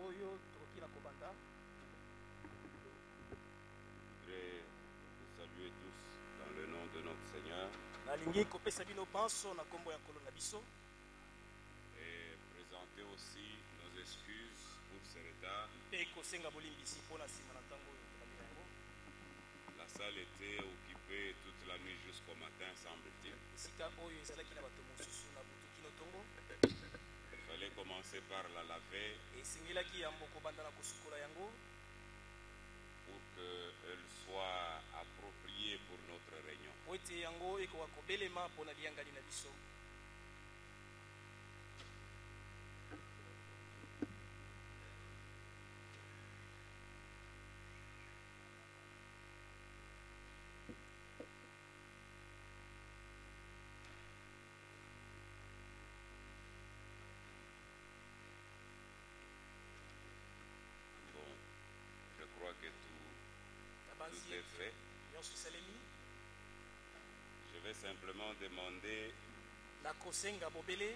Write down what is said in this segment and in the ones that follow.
oyo tokokila kobanda. Je voudrais vous saluer tous dans le nom de notre Seigneur Nalingi kopesa bino panso na kombo ya Nkolo na biso et présenter aussi nos excuses pour ce retard. pe kosenga bolimbisi mpona nsima na ntango oyo tokabila yango. La salle était occupée toute la nuit jusqu'au matin, semble-t-il. Esika oyo ezalaki na bato mosusu na butu kino ntongo. Il fallait commencer par la laver Esengelaki yango kobanda na kosukola yango pour qu'elle soit appropriée pour notre réunion. po ete yango ekoka kobelema mpona liangani na biso. Bon, je crois que tout est fait. nyonso esalemi. Je vais simplement demander Nakosenga bobele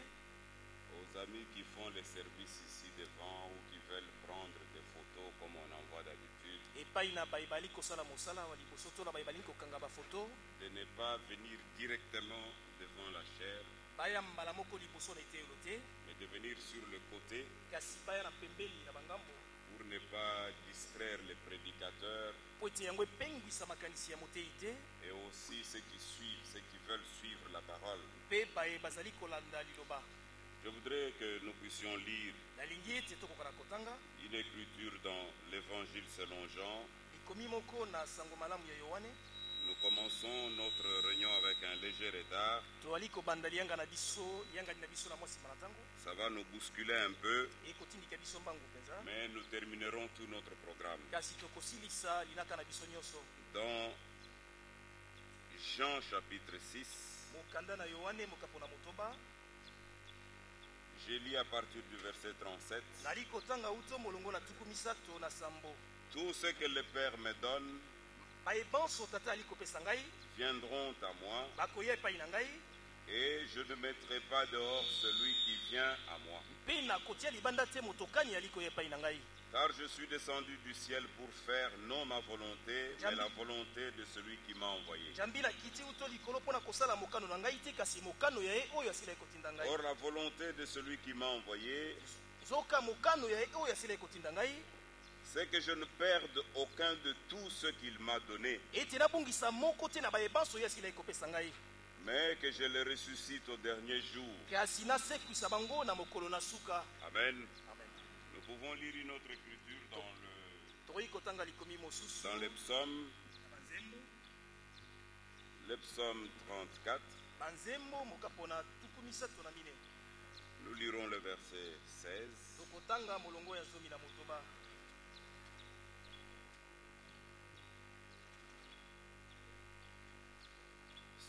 aux amis qui font les services ici devant ou qui veulent prendre des photos comme on en voit d'habitude, epai na bayebali kosala mosala wa liboso to na bayebali kokanga bafoto de ne pas venir directement devant la chaire, baya mbala moko liboso na eteyelo te, mais de venir sur le côté kasi baya na pembeli na bangambo pour ne pas distraire les prédicateurs po ete yango epengwisa makanisi ya motei te et aussi ceux qui suivent, ceux qui veulent suivre la parole. mpe baye bazali kolanda liloba. Je voudrais que nous puissions lire Nalingi ete tokoka na kotanga une écriture dans l'évangile selon Jean. likomi moko na sango malamu ya Yohane. Nous commençons notre réunion avec un léger retard. toali kobanda liangani na biso na mwa nsima na ntango Ça va nous bousculer un peu, ekotindika biso mbangu mpenza, mais nous terminerons tout notre programme. kasi tokosilisa linaka na biso nyonso. Dans Jean chapitre 6, mokanda na Yohane mokapo na motoba je lis à partir du verset 37. nali kotanga uto molongo na tuku misato na sambo. Tout ce que le Père me donne bayebanso tata ali kopesa ngai viendront à moi, bakoya epai na ngai, et je ne mettrai pas dehors celui qui vient à moi. mpe nakotia libanda te motokani ali koya epai na ngai. Car je suis descendu du ciel pour faire non ma volonté, mais la volonté de celui qui m'a envoyé. jambi nakiti uto likolo mpo na kosala mokano na ngai te, kasi mokano ya ye oyo asila ekotinda ngai. Or la volonté de celui qui m'a envoyé, zoka mokano ya ye oyo asila ekotinda ngai, c'est que je ne perde aucun de tout ce qu'il m'a donné, ete nabungisa moko te na bayebanso oyo asila ekopesa ngai, mais que je le ressuscite au dernier jour. kasi nasekwisa bango na mokolo na suka. Amen. Amen. Nous pouvons lire une autre écriture tokoki kotanga likomi mosusu dans les psaumes, na banzembo le psaume 34. banzembo mokapo na tuku misato na mine. Nous lirons le verset 16. tokotanga molongo ya zomi na motoba.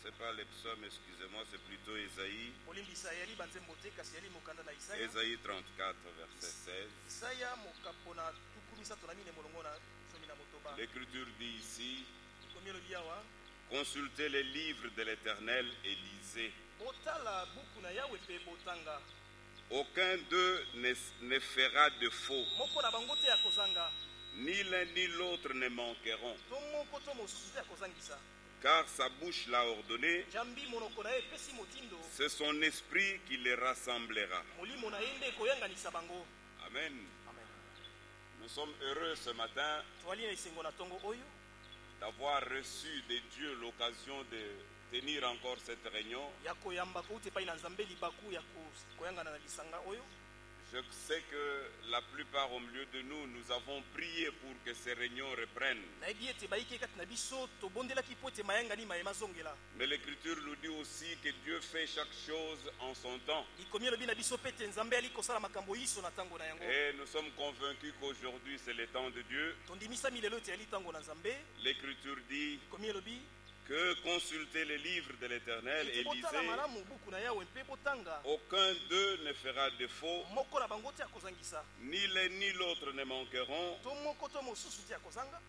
C'est pas les psaumes, excusez-moi, c'est plutôt Ésaïe. Olimbisa yali banzembo te, kasi yali mokanda na Isaya. Ésaïe 34, verset 16. Isaya mokapo na tuku misato na mine molongo na zomi na motoba. L'Écriture dit ici, Likomi elobi awa, consultez les livres de l'Éternel et lisez. botala buku na Yawe mpe botanga. Aucun d'eux ne fera de faux, Moko na bango te ya kozanga, ni l'un ni l'autre ne manqueront, to moko to mosusu te ya kozangisa. car sa bouche l'a ordonné, Jambi monoko na ye epesi motindo, c'est son esprit qui les rassemblera. molimo na ye nde ekoyanganisa bango. Amen. Amen. Nous sommes heureux ce matin toali na esengo na ntongo oyo d'avoir reçu de Dieu l'occasion de tenir encore cette réunion. ya koyamba kouta epai na nzambe libaku ya koyangana na lisanga oyo. Je sais que la plupart au milieu de nous, nous avons prié pour que ces réunions reprennent. nayebi ete bayiki kati na biso tobondelaki po ete mayangani mayema zongela. Mais l'Écriture nous dit aussi que Dieu fait chaque chose en son temps. likomi elobi na biso pe ete nzambe ali kosala makambo yiso na ntango na yango. Et nous sommes convaincus qu'aujourd'hui c'est le temps de Dieu. tondimisami lelo ete yali ntango na nzambe. L'Écriture dit likomi elobi que consultez les livres de l'Éternel et lisez. Aucun d'eux ne fera défaut, ni l'un ni l'autre ne manqueront,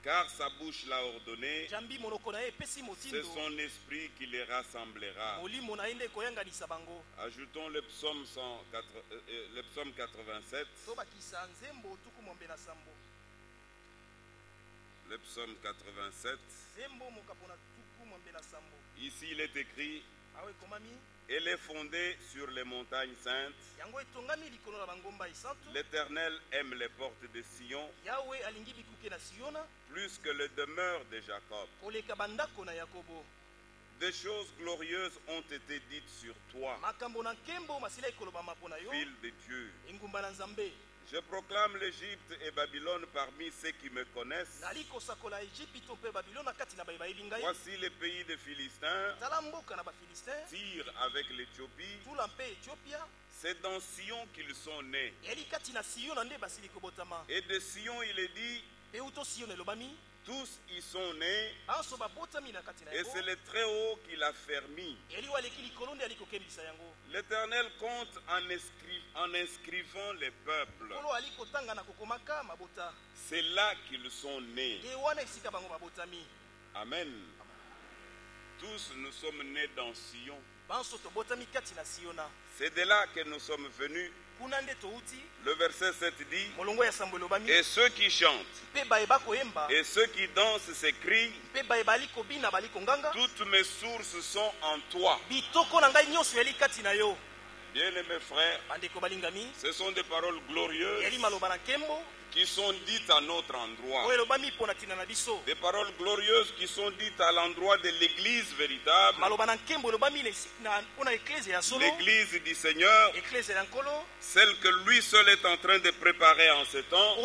car sa bouche l'a ordonné, c'est son esprit qui les rassemblera. Ajoutons le psaume 87. Le psaume 87. Ici il est écrit: elle est fondée sur les montagnes saintes. L'Éternel aime les portes de Sion plus que les demeures de Jacob. Des choses glorieuses ont été dites sur toi, ville de Dieu. Je proclame l'Égypte et Babylone parmi ceux qui me connaissent. Voici les pays des Philistins, Tyr avec l'Éthiopie. C'est dans Sion qu'ils sont nés. Et de Sion il est dit: tous y sont nés, et c'est le Très-Haut qui l'a fermi. L'Éternel compte en inscrivant les peuples. C'est là qu'ils sont nés. Amen. Tous nous sommes nés dans Sion. C'est de là que nous sommes venus. Le verset 7 dit: et ceux qui chantent et ceux qui dansent s'écrient: toutes mes sources sont en toi. Bien-aimés frères, ce sont des paroles glorieuses qui sont dites à notre endroit. Des paroles glorieuses qui sont dites à l'endroit de l'église véritable, l'église du Seigneur, celle que lui seul est en train de préparer en ce temps.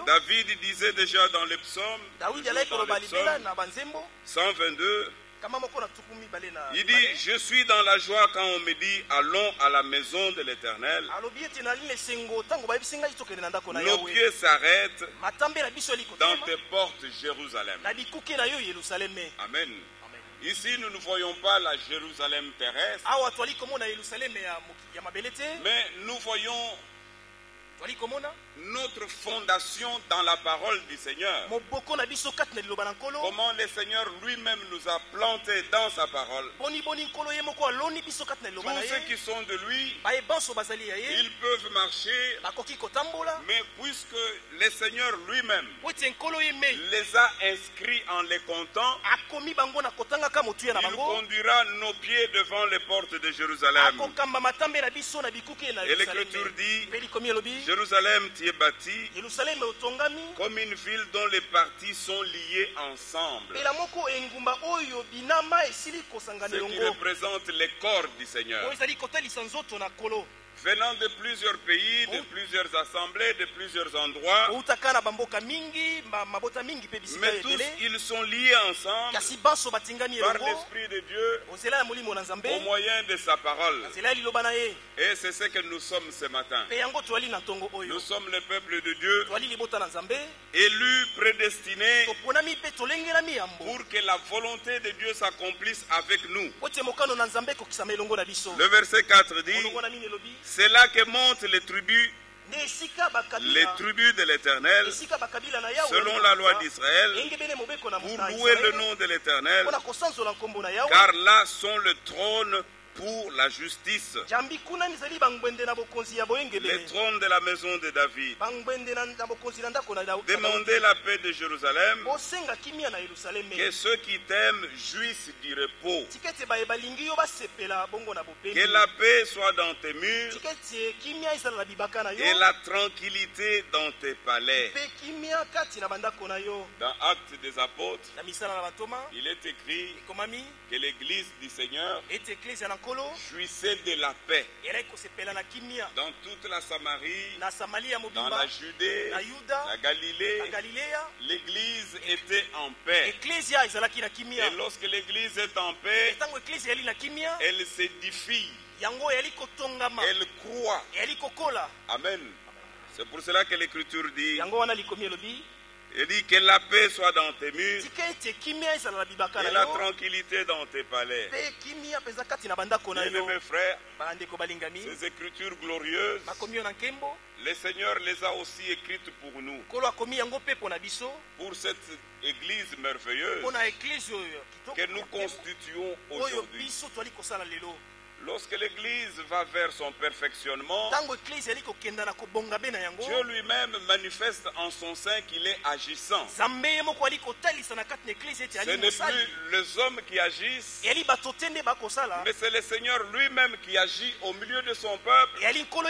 David disait déjà dans le psaume 122, il dit: je suis dans la joie quand on me dit allons à la maison de l'Éternel. Nos pieds s'arrêtent dans tes portes, Jérusalem. Amen. Ici, nous ne voyons pas la Jérusalem terrestre, mais nous voyons notre fondation dans la parole du Seigneur. Comment le Seigneur lui-même nous a plantés dans sa parole. Tous ceux qui sont de lui, ils peuvent marcher, mais puisque le Seigneur lui-même les a inscrits en les comptant, il conduira nos pieds devant les portes de Jérusalem. Et l'Écriture dit: Jérusalem, tu es bâti comme une ville dont les parties sont liées ensemble. Ce qui représente les corps du Seigneur. Venant de plusieurs pays, de plusieurs assemblées, de plusieurs endroits, mais tous ils sont liés ensemble par l'Esprit de Dieu au moyen de sa parole. Et c'est ce que nous sommes ce matin. Nous sommes le peuple de Dieu, élus, prédestinés pour que la volonté de Dieu s'accomplisse avec nous. Le verset 4 dit: c'est là que montent les tribus de l'Éternel, selon la loi d'Israël, pour louer le nom de l'Éternel, car là sont le trône pour la justice, les trônes de la maison de David. Demandez la paix de Jérusalem, que ceux qui t'aiment jouissent du repos. Que la paix soit dans tes murs et la tranquillité dans tes palais. Dans Actes des Apôtres, il est écrit que l'église du Seigneur jouissait de la paix dans toute la Samarie, dans la Judée, la Galilée. L'église était en paix. Et lorsque l'église est en paix, elle s'édifie, elle croit. Amen. C'est pour cela que l'Écriture dit: Il dit que la paix soit dans tes murs et la tranquillité dans tes palais. Bien-aimés frères, ces écritures glorieuses, le Seigneur les a aussi écrites pour nous. Pour cette église merveilleuse que nous constituons aujourd'hui. Lorsque l'église va vers son perfectionnement, Dieu lui-même manifeste en son sein qu'il est agissant. Ce n'est plus les hommes qui agissent, mais c'est le Seigneur lui-même qui agit au milieu de son peuple pour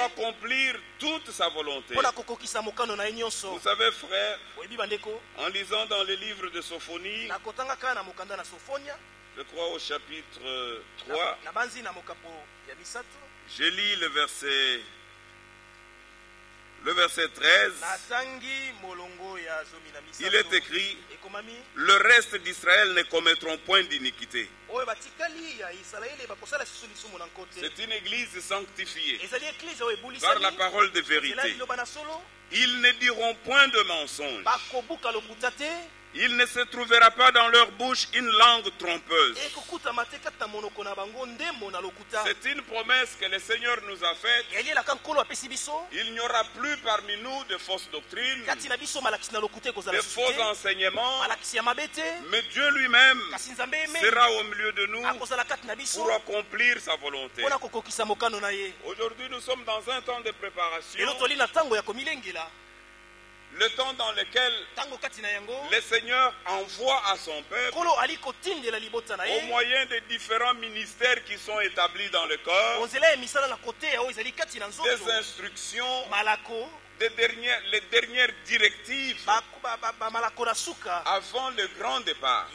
accomplir toute sa volonté. Vous savez, frère, en lisant dans les livres de Sophonie, je crois au chapitre 3, je lis le verset 13. Il est écrit: le reste d'Israël ne commettront point d'iniquité. C'est une église sanctifiée par la parole de vérité. Ils ne diront point de mensonges. Il ne se trouvera pas dans leur bouche une langue trompeuse. C'est une promesse que le Seigneur nous a faite. Il n'y aura plus parmi nous de fausses doctrines, de faux enseignements, mais Dieu lui-même sera au milieu de nous pour accomplir sa volonté. Aujourd'hui, nous sommes dans un temps de préparation. Le temps dans lequel le Seigneur envoie à son peuple, au moyen des différents ministères qui sont établis dans le corps, des instructions, les dernières directives avant le grand départ.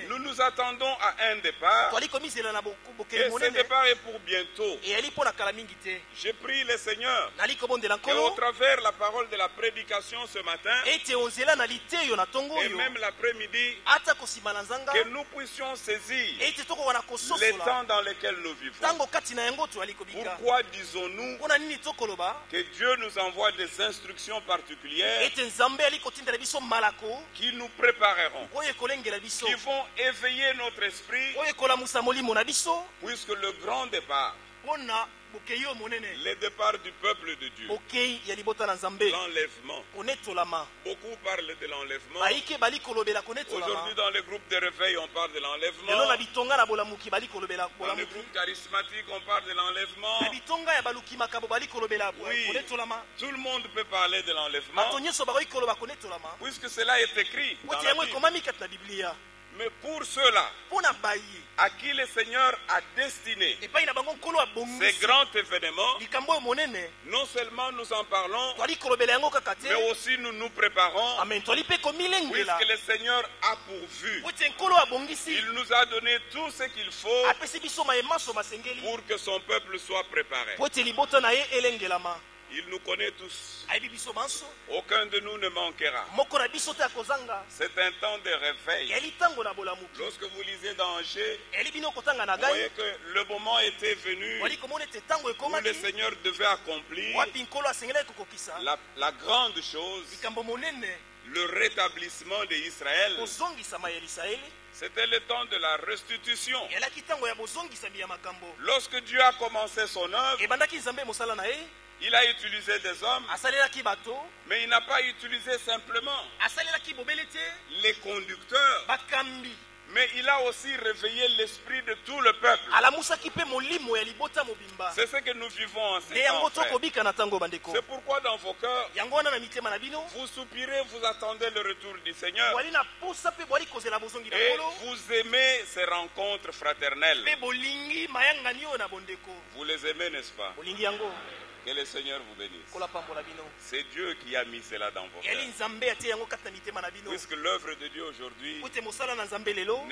Nous nous attendons à un départ et ce départ est pour bientôt. Je prie le Seigneur qu'au travers la parole de la prédication ce matin et même l'après-midi, que nous puissions saisir les temps dans lesquels nous vivons. Pourquoi disons-nous que Dieu nous envoie des instructions particulières qui nous prépareront, qui vont éveiller notre esprit, puisque le grand départ, le départ du peuple de Dieu, l'enlèvement. Beaucoup parlent de l'enlèvement. Aujourd'hui, dans les groupes de réveil, on parle de l'enlèvement. Dans les groupes charismatiques, on parle de l'enlèvement. Oui, tout le monde peut parler de l'enlèvement, puisque cela est écrit dans la Bible. Mais pour ceux-là à qui le Seigneur a destiné ces grands événements, non seulement nous en parlons, mais aussi nous nous préparons, puisque le Seigneur a pourvu. Il nous a donné tout ce qu'il faut pour que son peuple soit préparé. Il nous connaît tous. Aucun de nous ne manquera. C'est un temps de réveil. Lorsque vous lisez dans Angers, vous voyez que le moment était venu où le Seigneur devait accomplir la grande chose, le rétablissement d'Israël. C'était le temps de la restitution. Lorsque Dieu a commencé son œuvre, il a utilisé des hommes, mais il n'a pas utilisé simplement les conducteurs, mais il a aussi réveillé l'esprit de tout le peuple. C'est ce que nous vivons en ces temps, frères. C'est pourquoi dans vos cœurs, vous soupirez, vous attendez le retour du Seigneur. Et vous aimez ces rencontres fraternelles. Vous les aimez, n'est-ce pas? Que le Seigneur vous bénisse. C'est Dieu qui a mis cela dans vos cœurs. Puisque l'œuvre de Dieu aujourd'hui ne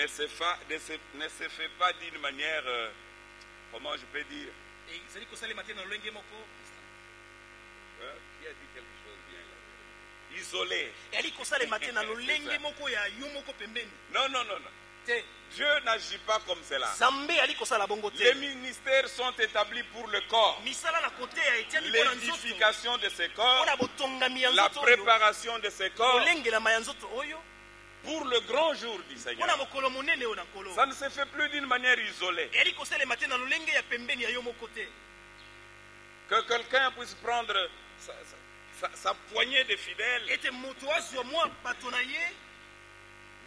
se fait pas d'une manière, comment je peux dire, qui a dit quelque chose bien là, isolé. Non. Dieu n'agit pas comme cela. Les ministères sont établis pour le corps. L'édification de ce corps, la préparation de ce corps pour le grand jour du Seigneur. Ça ne se fait plus d'une manière isolée. Que quelqu'un puisse prendre sa poignée de fidèles,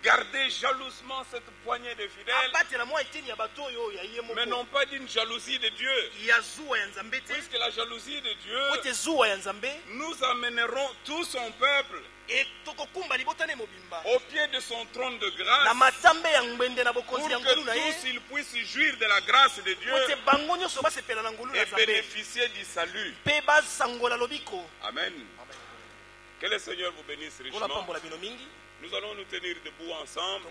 garder jalousement cette poignée de fidèles, mais non pas d'une jalousie de Dieu. Puisque la jalousie de Dieu nous amèneront tout son peuple au pied de son trône de grâce, pour que tous ils puissent jouir de la grâce de Dieu et bénéficier du salut. Amen. Que le Seigneur vous bénisse richement. Nous allons nous tenir debout ensemble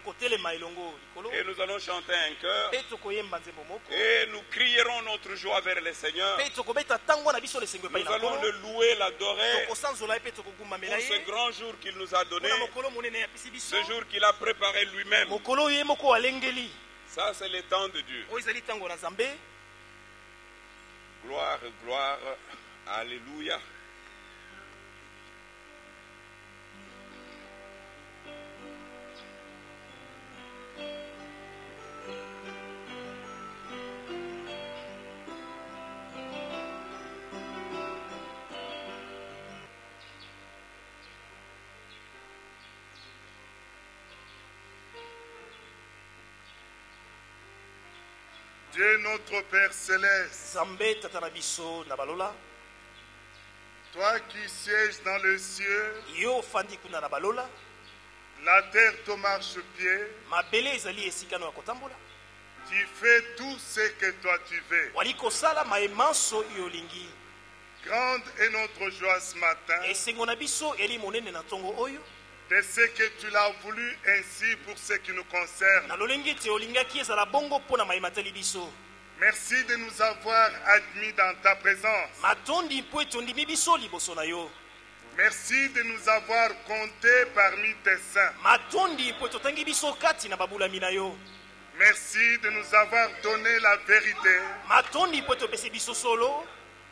et nous allons chanter un chœur et nous crierons notre joie vers le Seigneur. Nous allons le louer, l'adorer pour ce grand jour qu'il nous a donné, ce jour qu'il a préparé lui-même. Ça, c'est le temps de Dieu. Gloire, gloire, alléluia. Dieu notre Père Céleste, toi qui sièges dans le ciel, la terre te marche-pied, tu fais tout ce que toi tu veux. Grande est notre joie ce matin de ce que tu l'as voulu ainsi pour ce qui nous concerne. Merci de nous avoir admis dans ta présence. Merci de nous avoir comptés parmi tes saints. Merci de nous avoir donné la vérité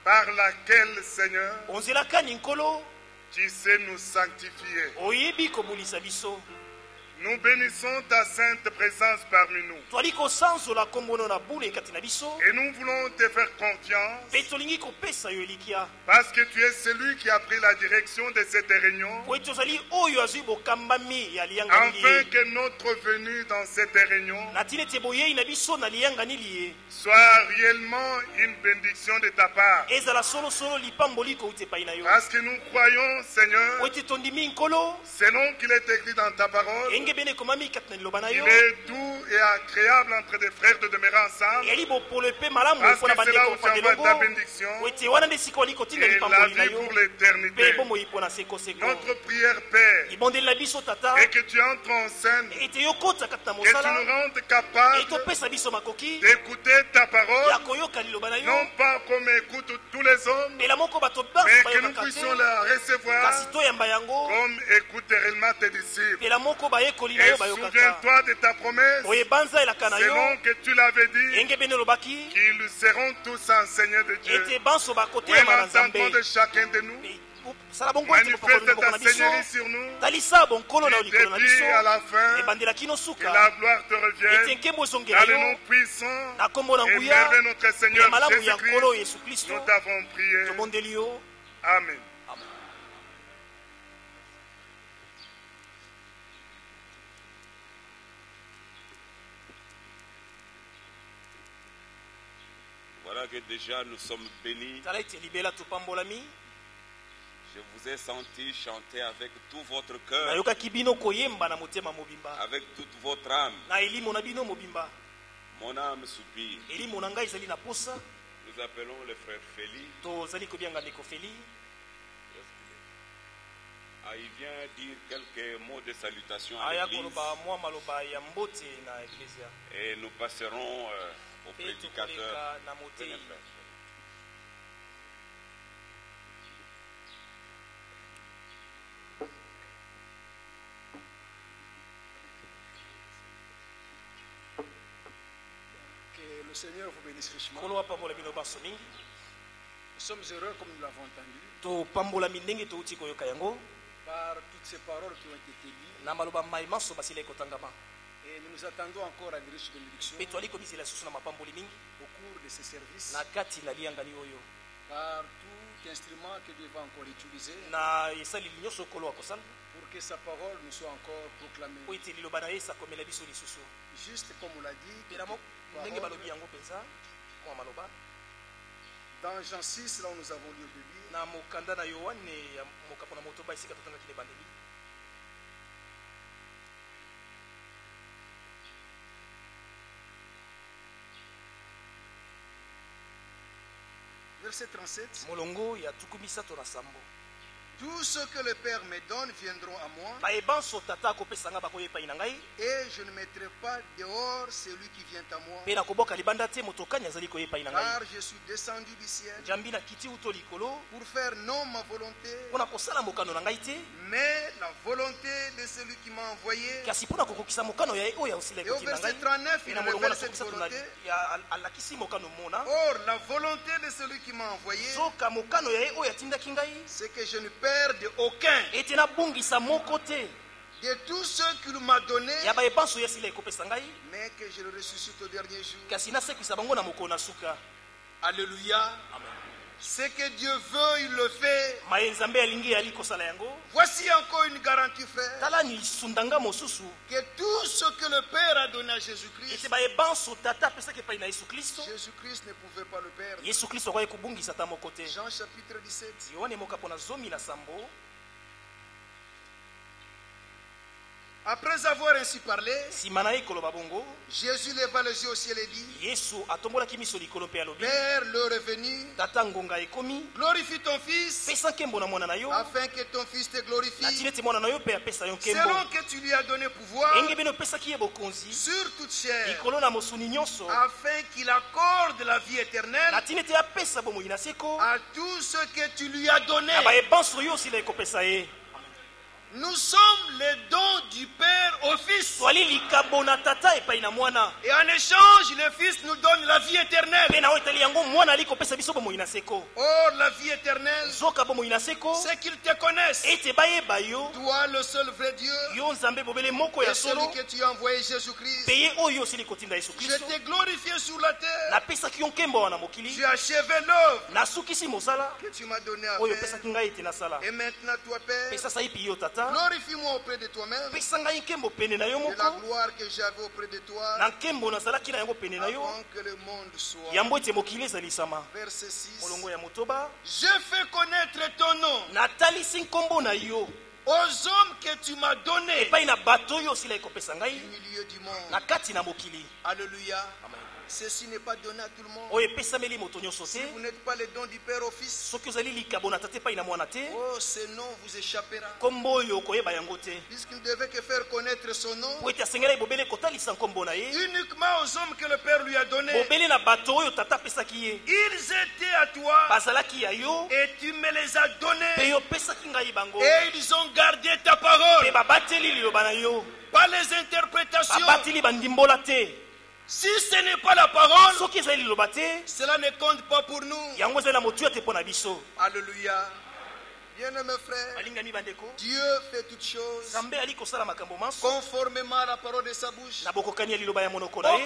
par laquelle, Seigneur, tu sais nous sanctifier. Nous bénissons ta sainte présence parmi nous. Et nous voulons te faire confiance parce que tu es celui qui a pris la direction de cette réunion, afin que notre venue dans cette réunion soit réellement une bénédiction de ta part. Parce que nous croyons, Seigneur, selon qu'il est écrit dans ta parole, il est doux et agréable entre des frères de demeurer ensemble. Parce que c'est là où tu envoies ta bénédiction et la vie pour l'éternité. Notre prière, Père, est que tu entres en scène, que tu nous rendes capables d'écouter ta parole, non pas comme écoutent tous les hommes, mais que nous puissions la recevoir comme écoutent réellement tes disciples. Et souviens-toi de ta promesse, selon que tu l'avais dit, qu'ils seront tous enseignés de Dieu. Oui, l'entendement de chacun de nous. Manifeste ta Seigneurie sur nous, du début à la fin, que la gloire te revienne, dans le nom puissant et merveilleux notre Seigneur Jésus-Christ, nous t'avons prié. Amen. Voilà que déjà nous sommes bénis. Je vous ai senti chanter avec tout votre cœur, avec toute votre âme. Mon âme soupire. Nous appelons le frère Félix. Il vient dire quelques mots de salutation à l'église. Et nous passerons au prédicateur. Seigneur vous bénisse richement. Nous sommes heureux comme nous l'avons entendu. Par toutes ces paroles qui ont été dites. Et nous nous attendons encore à une riche bénédiction au cours de ces services. Par tout instrument que Dieu va encore utiliser pour que sa parole nous soit encore proclamée. Juste comme on l'a dit, dans Jean 6, là où nous avons lieu de lire, verset 37. Tout ce que le Père me donne viendront à moi, et je ne mettrai pas dehors celui qui vient à moi, car je suis descendu du ciel pour faire non ma volonté, mais la volonté de celui qui m'a envoyé. Et au verset 39, il révèle cette volonté. Or, la volonté de celui qui m'a envoyé, c'est que je ne perde aucun de tout ce qu'il m'a donné, mais que je le ressuscite au dernier jour. Alléluia. Ce que Dieu veut, il le fait. Voici encore une garantie, frère, que tout ce que le Père a donné à Jésus-Christ, Jésus-Christ ne pouvait pas le perdre. Jean chapitre 17. Après avoir ainsi parlé, Jésus leva les yeux au ciel et dit, Père, l'heure est venue, glorifie ton Fils, afin que ton Fils te glorifie, selon que tu lui as donné pouvoir sur toute chair, afin qu'il accorde la vie éternelle à tous ceux que tu lui as donnés. Nous sommes les dons du Père au Fils. Et en échange, le Fils nous donne la vie éternelle. Or, la vie éternelle, c'est qu'ils te connaissent, toi le seul vrai Dieu, et celui que tu as envoyé, Jésus-Christ. Je t'ai glorifié sur la terre. Tu as achevé l'œuvre que tu m'as donnée à faire. Et maintenant, toi, Père, glorifie-moi auprès de toi-même de la gloire que j'avais auprès de toi avant que le monde soit. Verset 6. Je fais connaître ton nom aux hommes que tu m'as donnés du milieu du monde. Alléluia. Ceci n'est pas donné à tout le monde. Si vous n'êtes pas les dons du Père au Fils, ce nom vous échappera. Puisqu'il ne devait que faire connaître son nom uniquement aux hommes que le Père lui a donnés. Ils étaient à toi et tu me les as donnés. Et ils ont gardé ta parole. Pas les interprétations. Si ce n'est pas la parole, cela ne compte pas pour nous. Alléluia. Bien-aimés frères, Dieu fait toutes choses conformément à la parole de sa bouche. Au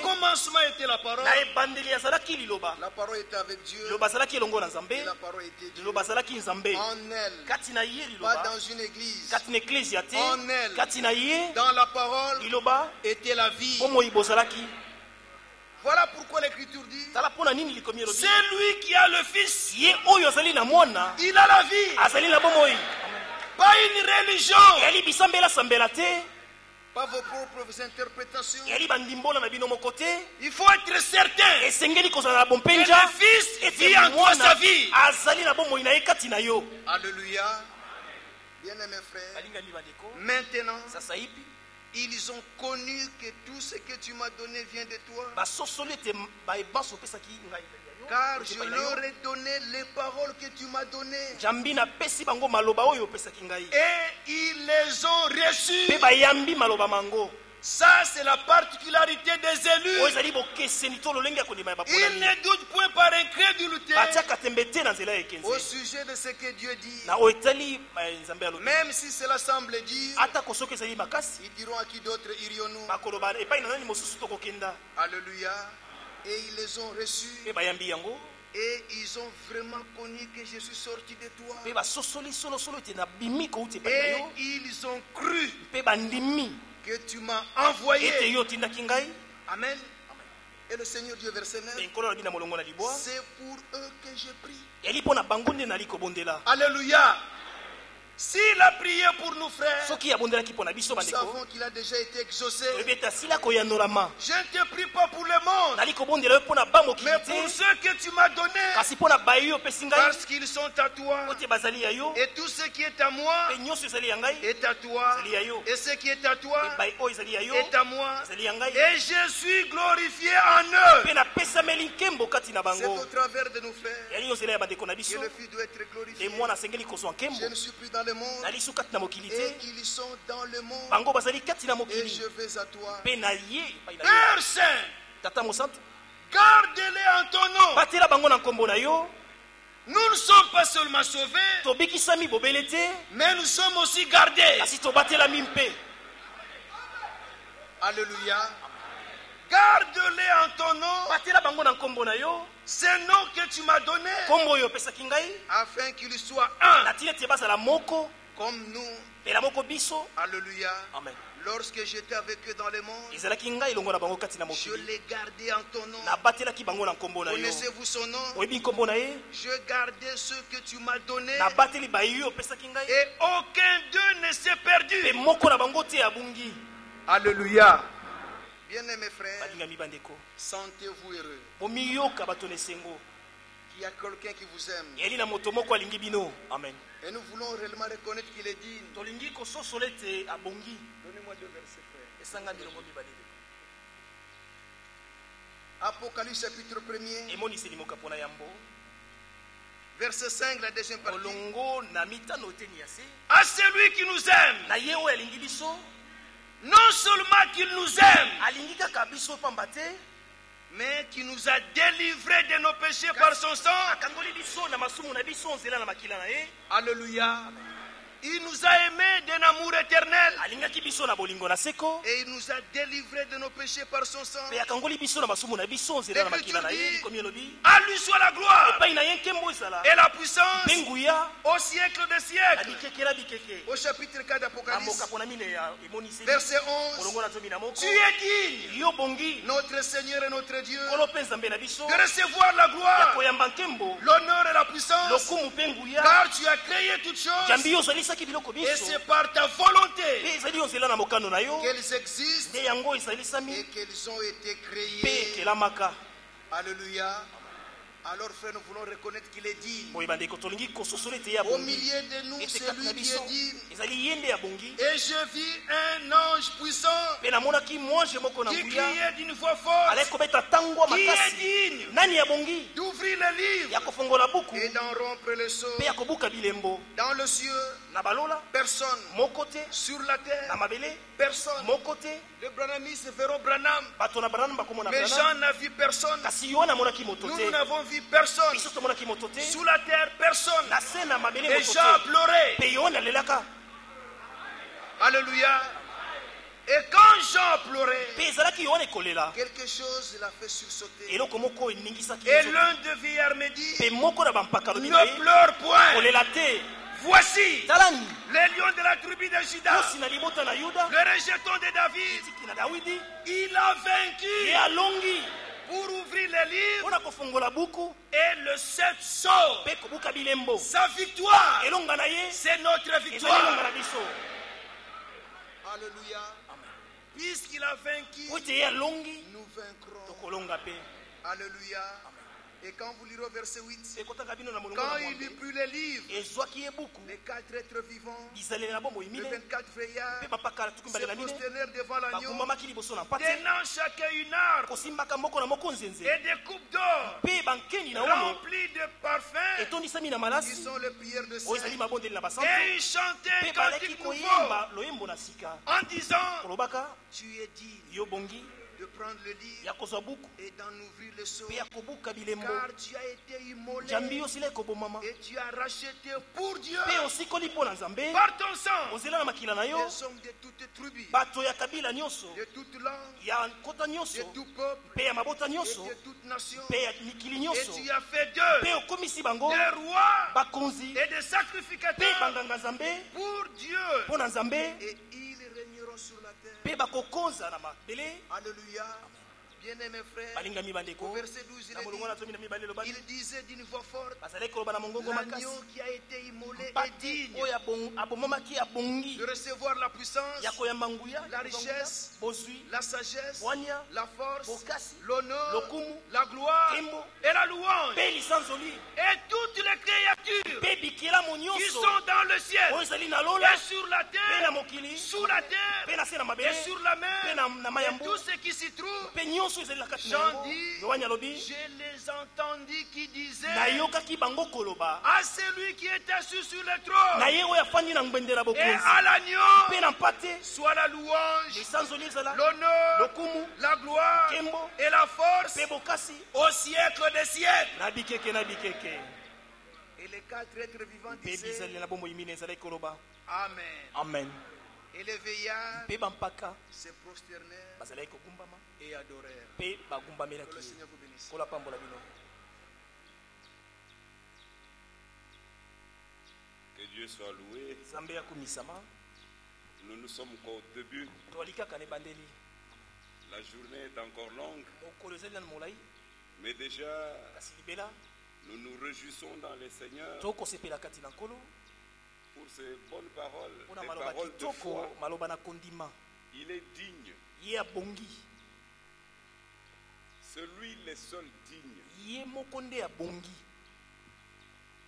commencement était la parole. La parole était avec Dieu. Et la parole était Dieu. En elle, pas dans une église. En elle, dans la parole, était la vie. Voilà pourquoi l'Écriture dit, c'est lui qui a le Fils, il a la vie. Pas une religion, pas vos propres interprétations. Il faut être certain que le Fils vit en toi sa vie. Alléluia. Bien-aimés frères, maintenant ils ont connu que tout ce que tu m'as donné vient de toi. Car je leur ai donné les paroles que tu m'as données. Et ils les ont reçues. Ça, c'est la particularité des élus. Ils ne doutent point par incrédulité au sujet de ce que Dieu dit. Même si cela semble dire, ils diront à qui d'autre irions-nous. Alléluia. Et ils les ont reçus. Et ils ont vraiment connu que je suis sorti de toi. Et ils ont cru que tu m'as envoyé. Amen. Et le Seigneur Dieu, verset 9, c'est pour eux que je prie. Alléluia. S'il a prié pour nous, frères, nous savons qu'il a déjà été exaucé. Je ne te prie pas pour le monde, mais pour ceux que tu m'as donnés, parce qu'ils sont à toi. Et tout ce qui est à moi est à toi. Et ce qui est à toi est à moi. Et je suis glorifié en eux. C'est au travers de nos frères que le Fils doit être glorifié. Je ne suis plus dans le monde, et ils sont dans le monde, et je vais à toi. Père Saint, garde-les en ton nom. Nous ne sommes pas seulement sauvés, mais nous sommes aussi gardés. Alléluia. Garde-les en ton nom, ce nom que tu m'as donné, afin qu'ils soient un, comme nous. Alléluia. Amen. Lorsque j'étais avec eux dans le monde, je les gardais en ton nom. Connaissez-vous son nom? Je gardais ce que tu m'as donné, et aucun d'eux ne s'est perdu. Alléluia. Bien-aimés frères, sentez-vous heureux qu'il y a quelqu'un qui vous aime. Amen. Et nous voulons réellement reconnaître qu'il est digne. Donnez-moi 2 versets, frères. Apocalypse chapitre 1er, verset 5, la deuxième partie. À celui qui nous aime, non seulement qu'il nous aime, mais qui nous a délivrés de nos péchés par son sang. Alléluia. Il nous a aimés d'un amour éternel. Et il nous a délivrés de nos péchés par son sang. Et à lui soit la gloire et la puissance au siècle des siècles. Au chapitre 4 d'Apocalypse, verset 11. Tu es digne, notre Seigneur et notre Dieu, de recevoir la gloire, l'honneur et la puissance, car tu as créé toutes choses. Et c'est par ta volonté qu'elles existent et qu'elles ont été créées. Alléluia. Alors frère, nous voulons reconnaître qu'il est digne. Au milieu de nous, c'est lui qui est digne. Et je vis un ange puissant qui criait d'une voix forte, qui est digne d'ouvrir le livre et d'en rompre le sceau. Dans le ciel, personne. Sur la terre, personne. Le Branhamis verront Branham, mais Jean n'a vu personne. Nous n'avons vu personne. Sous la terre, personne. Et Jean a pleuré. Alléluia. Et quand Jean a pleuré, quelque chose l'a fait sursauter. Et l'un des vieillards me dit, ne pleure point. Voici les lions de la tribu de Juda, le rejeton de David. Il a vaincu pour ouvrir les livres et le 7 sceaux. Sa victoire, c'est notre victoire. Alléluia. Puisqu'il a vaincu, nous vaincrons. Alléluia. Et quand vous lirez au verset 8, quand il eut pris les livres, les 4 êtres vivants, les 24 veillards, se prosternèrent devant l'agneau, tenant chacun une harpe et des coupes d'or remplies de parfums qui sont les prières de saints. Et ils chantaient un cantique nouveau en disant: tu es digne de prendre le livre et d'en ouvrir le sceau, car tu as été immolé et tu as racheté pour Dieu par ton sang des hommes de toutes tribus, de toutes langues, de tout peuple et de toutes nations, et tu as fait d'eux des rois et des sacrificateurs pour Dieu, et ils régneront sur la terre. Alléluia. Bien-aimés frères, au verset 12, il disait d'une voix forte: l'agneau qui a été immolé est digne de recevoir la puissance, la richesse, la sagesse, la force, l'honneur, la gloire et la louange. Et toutes les créatures qui sont dans le ciel et sur la terre, sous la terre et sur la mer, et tout ce qui s'y trouve, Jean dit: je les entendis qui disaient à celui qui est assis sur le trône et à l'agneau soit la louange, l'honneur, la gloire et la force au siècle des siècles. Et les 4 êtres vivants disaient: Amen. Amen. Et les veillards se prosternèrent et adorèrent. Que le Seigneur vous bénisse. Que Dieu soit loué. Nous sommes encore au début. La journée est encore longue. Mais déjà, nous nous réjouissons dans le Seigneur pour ces bonnes paroles, des paroles de foi. Il est digne. C'est lui le seul digne.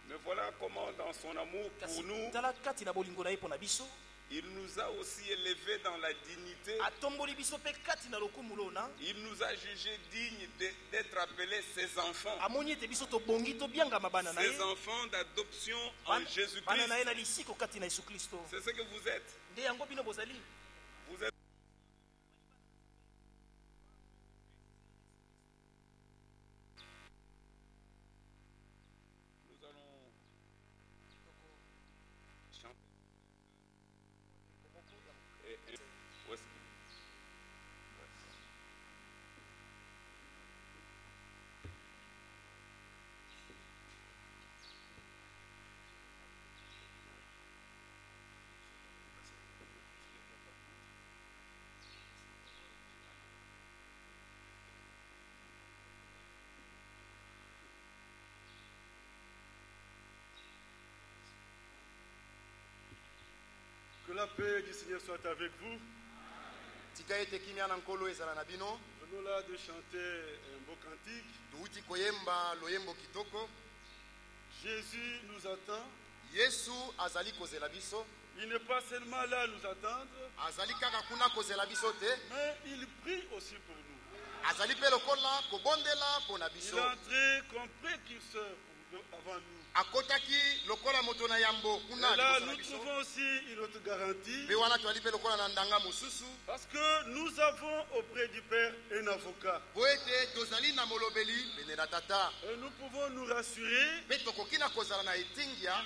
Mais voilà comment dans son amour pour nous, il nous a aussi élevés dans la dignité. Il nous a jugés dignes d'être appelés ses enfants. Ses enfants d'adoption en Jésus-Christ. C'est ce que vous êtes. Vous êtes. Nous allons chanter. Où est-ce Que la paix du Seigneur soit avec vous. Venons là de chanter un beau cantique. Jésus nous attend. Il n'est pas seulement là à nous attendre, mais il prie aussi pour nous. Il est entré comme précurseur avant nous. Et là, nous trouvons aussi une autre garantie. Parce que nous avons auprès du Père un avocat. Et nous pouvons nous rassurer qu'il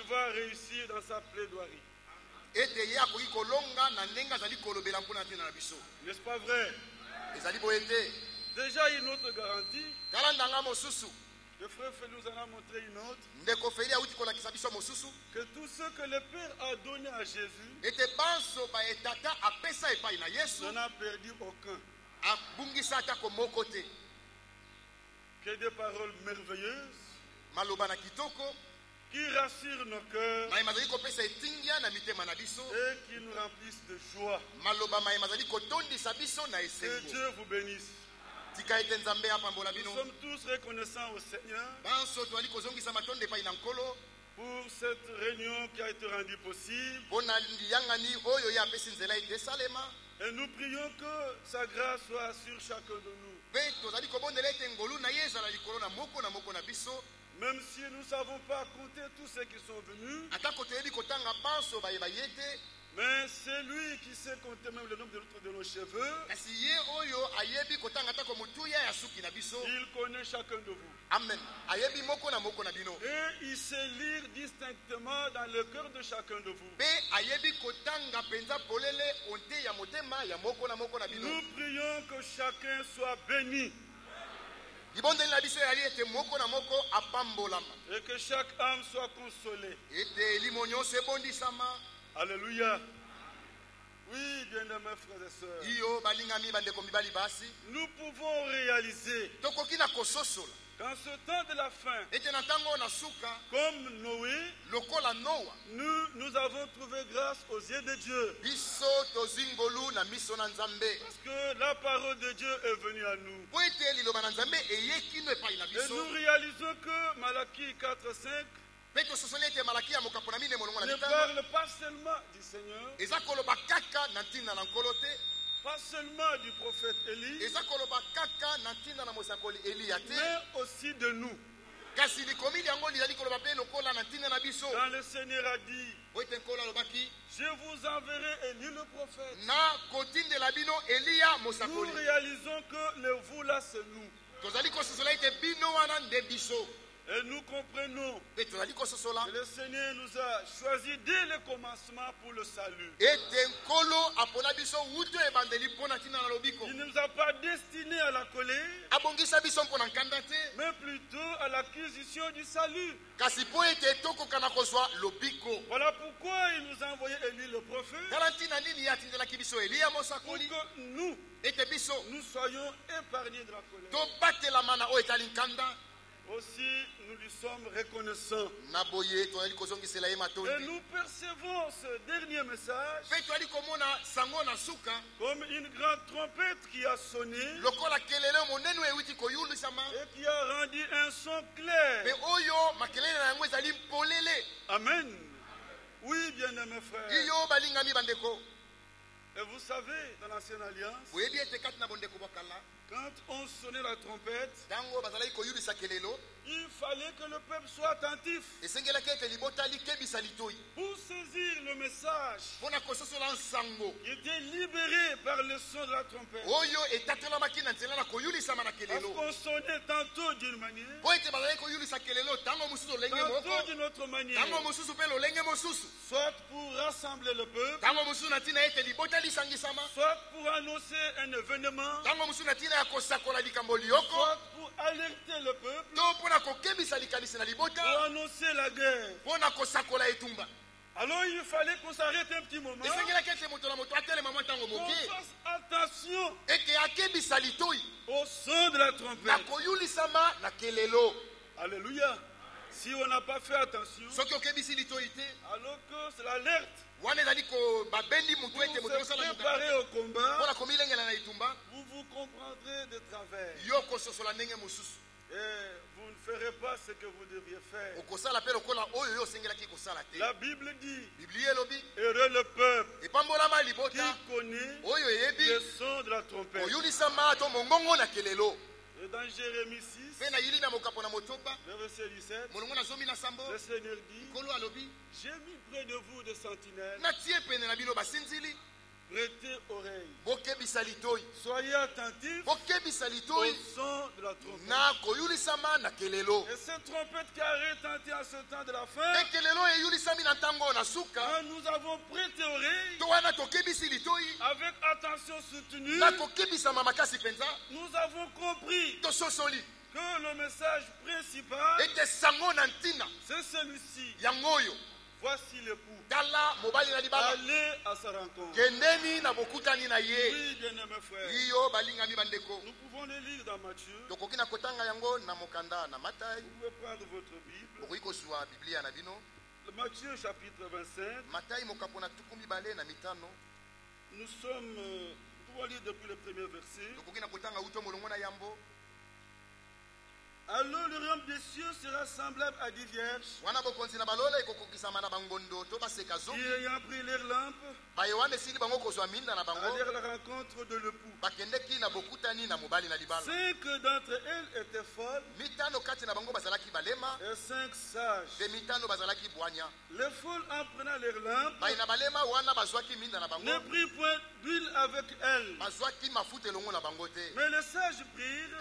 va réussir dans sa plaidoirie. N'est-ce pas vrai? Déjà une autre garantie. Le frère nous en a montré une autre. Que tout ce que le Père a donné à Jésus n'en a perdu aucun. Que des paroles merveilleuses qui rassurent nos cœurs et qui nous remplissent de joie. Que Dieu vous bénisse. Nous sommes tous reconnaissants au Seigneur pour cette réunion qui a été rendue possible. Et nous prions que sa grâce soit sur chacun de nous. Même si nous ne savons pas compter tous ceux qui sont venus, mais c'est lui qui sait compter même le nombre de nos cheveux. Il connaît chacun de vous. Amen. Et il sait lire distinctement dans le cœur de chacun de vous. Nous prions que chacun soit béni. Et que chaque âme soit consolée. Alléluia. Oui, bien-aimés frères et sœurs. Nous pouvons réaliser qu'en ce temps de la fin, comme Noé, nous avons trouvé grâce aux yeux de Dieu. Parce que la parole de Dieu est venue à nous. Et nous réalisons que Malachie 4:5 ne parle pas seulement du Seigneur, pas seulement du prophète Élie, mais aussi de nous. Quand le Seigneur a dit, je vous enverrai Élie le prophète, nous réalisons que le vous là c'est nous. Et nous comprenons que le Seigneur nous a choisis dès le commencement pour le salut. Il ne nous a pas destinés à la colère, mais plutôt à l'acquisition du salut. Voilà pourquoi il nous a envoyé Élie le prophète, pour que nous soyons épargnés de la colère. Aussi, nous lui sommes reconnaissants. Et nous percevons ce dernier message comme une grande trompette qui a sonné et qui a rendu un son clair. Amen. Oui, bien-aimés frères. Et vous savez, dans l'Ancienne Alliance, quand on sonnait la trompette, il fallait que le peuple soit attentif pour saisir le message qui était libéré par le son de la trompette. Parce qu'on sonnait tantôt d'une manière, tantôt d'une autre manière, soit pour rassembler le peuple, soit pour annoncer un événement, soit pour alerter le peuple, pour annoncer la guerre. Alors il fallait qu'on s'arrête un petit moment, qu'on fasse attention au son de la trompette. Alléluia. Si on n'a pas fait attention, alors que c'est l'alerte pour se préparer au combat, vous vous comprendrez de travers. Et vous ne ferez pas ce que vous devriez faire. La Bible dit, heureux le peuple qui connaît le son de la trompette. Et dans Jérémie 6, verset 17, le Seigneur dit, j'ai mis près de vous des sentinelles. Prêtez oreille. Soyez attentifs au son de la trompette. Et cette trompette qui a retenti en ce temps de la fin, quand nous avons prêté oreille, avec attention soutenue, nous avons compris que le message principal, c'est celui-ci. Voici l'époux. Allez à sa rencontre. Oui, bien-aimés frères. Nous pouvons le lire dans Matthieu. Vous pouvez prendre votre Bible. Le Matthieu chapitre 25. Nous pouvons lire depuis le premier verset. Alors le royaume des cieux sera semblable à 10 vierges qui, ayant pris leurs lampes, allèrent à la rencontre de l'époux. 5 d'entre elles étaient folles et 5 sages. Les folles, en prenant leurs lampes, ne prirent point d'huile avec elles. Mais les sages prirent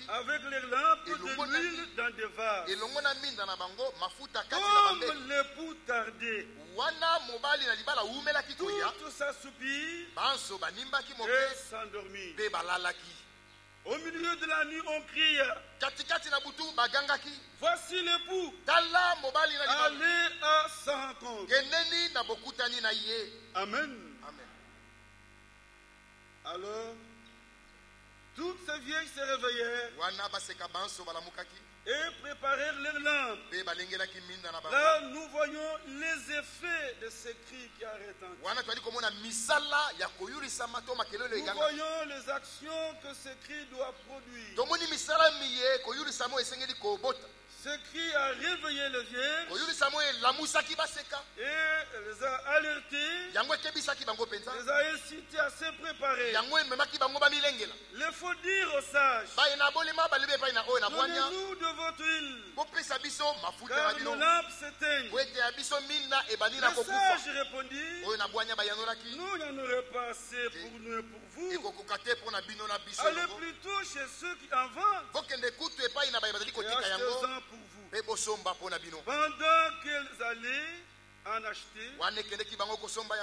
avec leurs lampes de l'huile dans des vases. Comme l'époux tardait, tous s'assoupirent et s'endormirent. Au milieu de la nuit, on cria: voici l'époux, allez à sa rencontre. Amen. Alors, toutes ces vieilles se réveillèrent et préparèrent les lampes. Là, nous voyons les effets de ces cris qui arrêtent. Nous voyons les actions que ces cris doivent produire. Ce cri a réveillé les vierges et les a alertés, les a incités à se préparer. Il faut dire aux sages: donnez-nous de votre huile, car nos lampes s'éteignent. Les sages répondirent: nous n'en aurons pas assez pour nous et pour vous. Allez plutôt chez ceux qui en vendent et achetez-en pour vous. Pendant qu'elles allaient en acheter,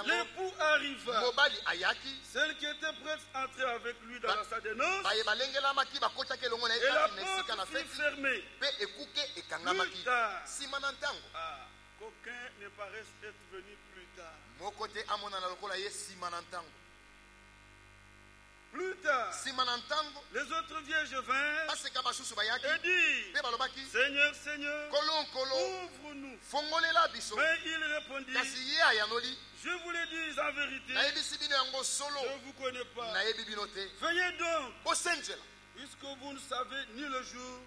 l'époux arriva. Celle qui était prête à entrer avec lui dans la salle de noces, et la porte fut fermée. Plus tard, qu'aucun ne paraisse être venu plus tard. Plus tard, les autres vierges vinrent et dirent: Seigneur, Seigneur, ouvre-nous. Mais il répondit: je vous le dis en vérité, je ne vous connais pas. Veuillez donc, puisque vous ne savez ni le jour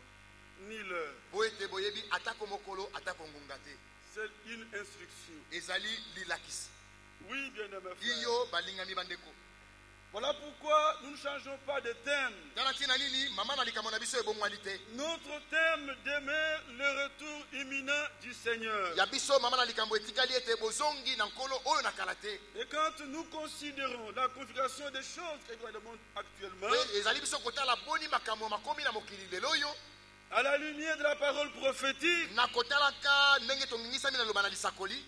ni l'heure. C'est une instruction. Oui, bien-aimés frères. Voilà pourquoi nous ne changeons pas de thème. Notre thème demeure le retour imminent du Seigneur. Et quand nous considérons la configuration des choses qui sont dans le monde actuellement, à la lumière de la parole prophétique,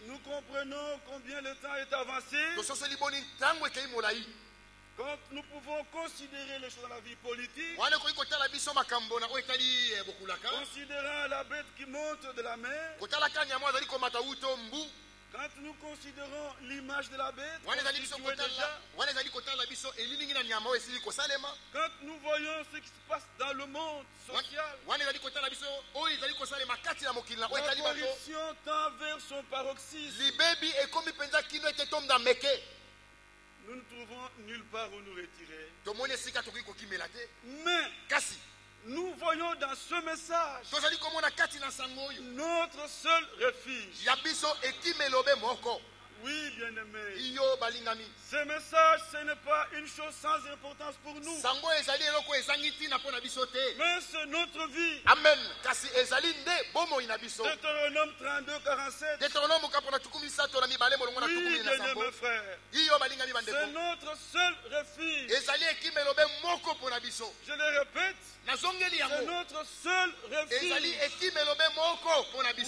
nous comprenons combien le temps est avancé. Quand nous pouvons considérer les choses dans la vie politique, considérant la bête qui monte de la mer, quand nous considérons l'image de la bête, quand nous voyons ce qui se passe dans le monde social, la corruption tend vers son paroxysme. Nous ne trouvons nulle part où nous retirer. Mais nous voyons dans ce message notre seul refuge. Oui, bien-aimés, ce message, ce n'est pas une chose sans importance pour nous, mais c'est notre vie. Amen. Deutéronome 32, 47. Oui, bien-aimés frères, c'est notre seul refuge. Je le répète, c'est notre seul refuge.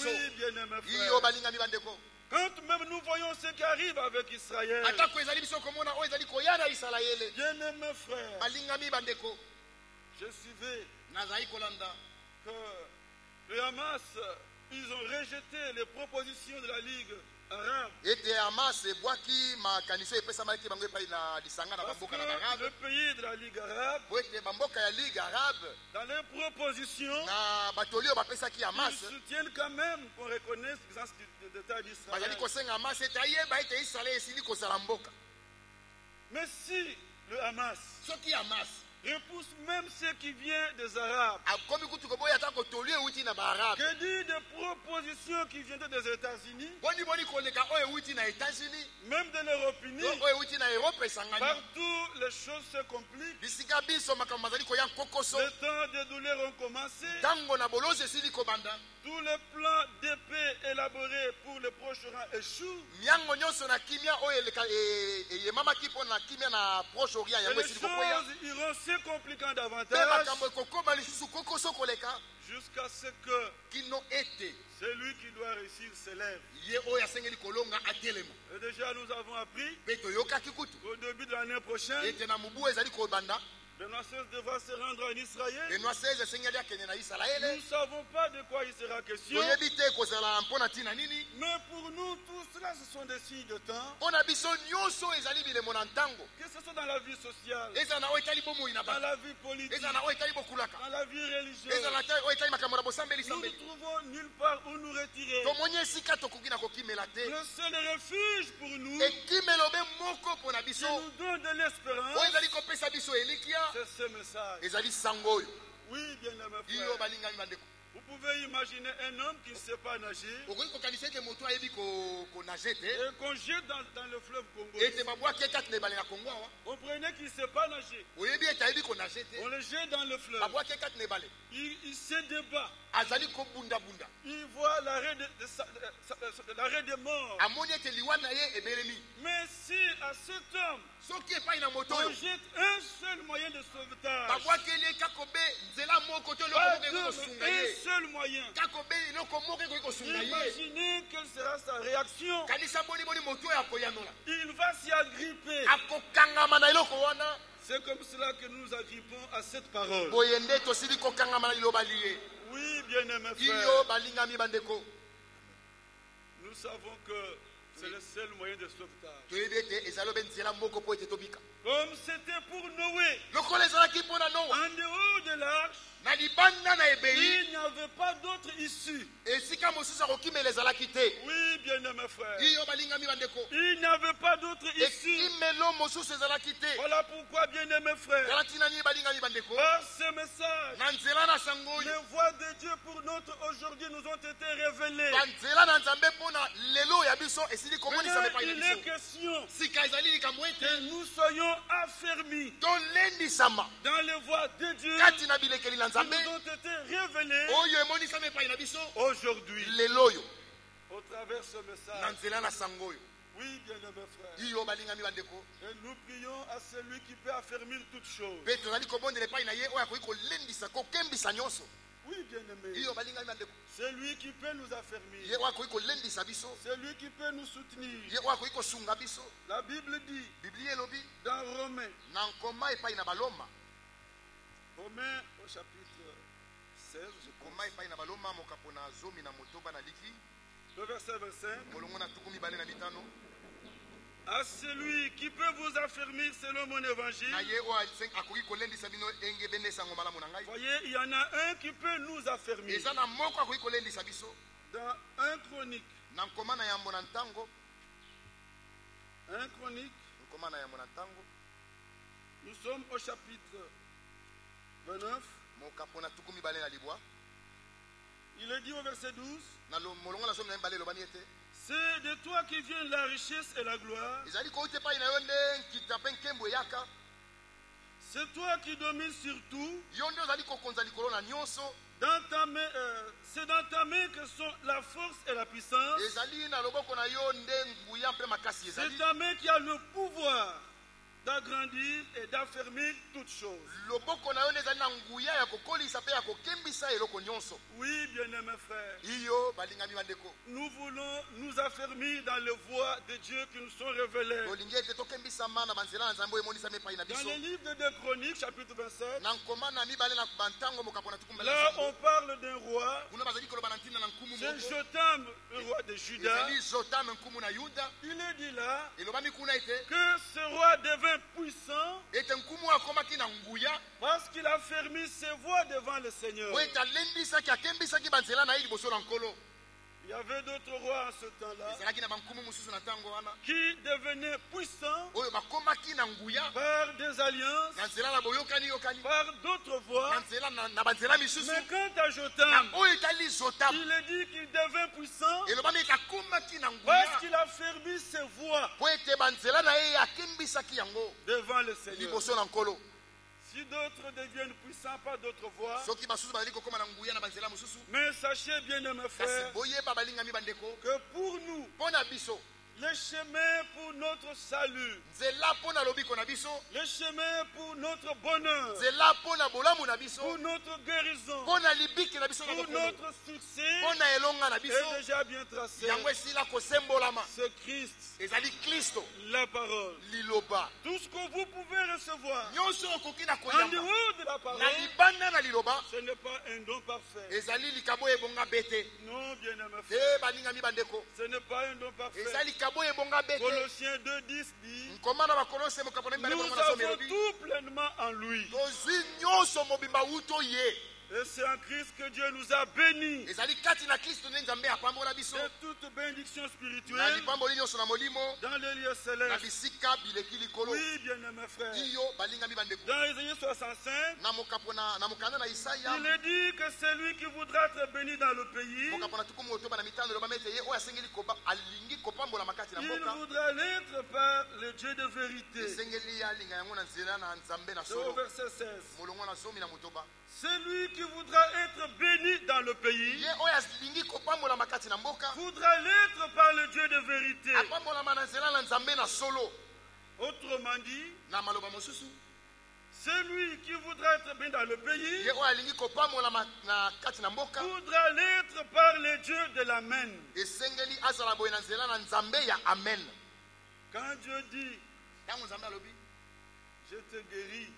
Oui, bien-aimés frères, quand même nous voyons ce qui arrive avec Israël, bien-aimés frères, je suivais que le Hamas, ils ont rejeté les propositions de la Ligue arabe. Parce que le pays de la Ligue arabe, dans les propositions, ils soutiennent quand même qu'on reconnaisse l'existence de l'État d'Israël. Mais si le Hamas repousse même ceux qui viennent des Arabes, que dit des propositions qui viennent des États-Unis, même de l'Europe unie, partout les choses se compliquent, les temps de douleur ont commencé, tous les plans d'épée élaborés pour le Proche-Orient échouent, et les choses iront se compliquant davantage jusqu'à ce que celui qui doit réussir s'élève. Et déjà nous avons appris au début de l'année prochaine, Benoît XVI devra se rendre en Israël. Nous ne savons pas de quoi il sera question. Mais pour nous, tout cela, ce sont des signes de temps. Que ce soit dans la vie sociale, dans la vie politique, dans la vie religieuse, nous ne trouvons nulle part où nous retirer. Le seul refuge pour nous, qui nous donne de l'espérance, c'est ce message. Oui, bien-aimé frère. Vous pouvez imaginer un homme qui ne sait pas nager et qu'on jette dans le fleuve Congo. Comprenez qu'il ne sait pas nager. On le jette dans le fleuve. Il se débat. Il voit l'arrêt des morts. Mais si à cet homme on jette un seul moyen de sauvetage, un seul moyen, imaginez quelle sera sa réaction. Il va s'y agripper. C'est comme cela que nous nous agrippons à cette parole. Oui, bien-aimé frère. Nous savons que c'est le seul moyen de sauvetage. Comme c'était pour Noé, en dehors de l'arche, il n'y avait pas d'autre issue. Oui, bien-aimé frère. Il n'y avait pas d'autre issue. Voilà pourquoi, bien-aimé frère, par ce message, les voies de Dieu pour notre aujourd'hui nous ont été révélées. Maintenant, il est question que nous soyons affermis dans les voies de Dieu qui nous ont été révélées aujourd'hui au travers de ce message. Oui, bien-aimé frère. Et nous prions à celui qui peut affermir toutes choses. Oui, bien-aimé. C'est lui qui peut nous affermir. C'est lui qui peut nous soutenir. La Bible dit dans Romains au chapitre 16, le verset 25. À celui qui peut vous affermir selon mon évangile. Voyez, il y en a un qui peut nous affermir. Dans 1 Chronique. 1 Chronique. Nous sommes au chapitre 29. Il est dit au verset 12. C'est de toi qui vient la richesse et la gloire. C'est toi qui domines sur tout. C'est dans ta main que sont la force et la puissance. C'est ta main qui a le pouvoir d'agrandir et d'affermir toutes choses. Oui, bien-aimés frères. Nous voulons nous affermir dans les voies de Dieu qui nous sont révélées. Dans le livre de 2 Chroniques, chapitre 27, là on parle d'un roi, c'est Jotam, le roi de Juda. Il est dit là que ce roi devint puissant parce qu'il a fermé ses voies devant le Seigneur. Il y avait d'autres rois en ce temps-là qui devenaient puissants par des alliances, par d'autres voies. Mais quant à Jotam, il est dit qu'il devint puissant parce qu'il a fermé ses voies devant le Seigneur. Si d'autres deviennent puissants par d'autres voies, mais sachez bien, mes frères, que pour nous, le chemin pour notre salut, le chemin pour notre bonheur, pour notre guérison, pour notre succès est déjà bien tracé. C'est Christ, la parole. Tout ce que vous pouvez recevoir en dehors de la parole, ce n'est pas un don parfait. Non, bien-aimés frères, ce n'est pas un don parfait. Colossiens 2:10 dit, nous avons tout pleinement en lui. Et c'est en Christ que Dieu nous a bénis. Et toute bénédiction spirituelle dans les lieux célestes. Oui, bien-aimés frères. Dans Isaïe 65, il est dit que c'est lui qui voudra être béni dans le pays. Il voudra l'être par le Dieu de vérité. C'est au verset 16. C'est lui qui voudra être béni dans le pays, voudra l'être par le Dieu de vérité. Autrement dit, celui qui voudra être béni dans le pays voudra l'être par le Dieu de l'Amen. Quand Dieu dit, je te guéris,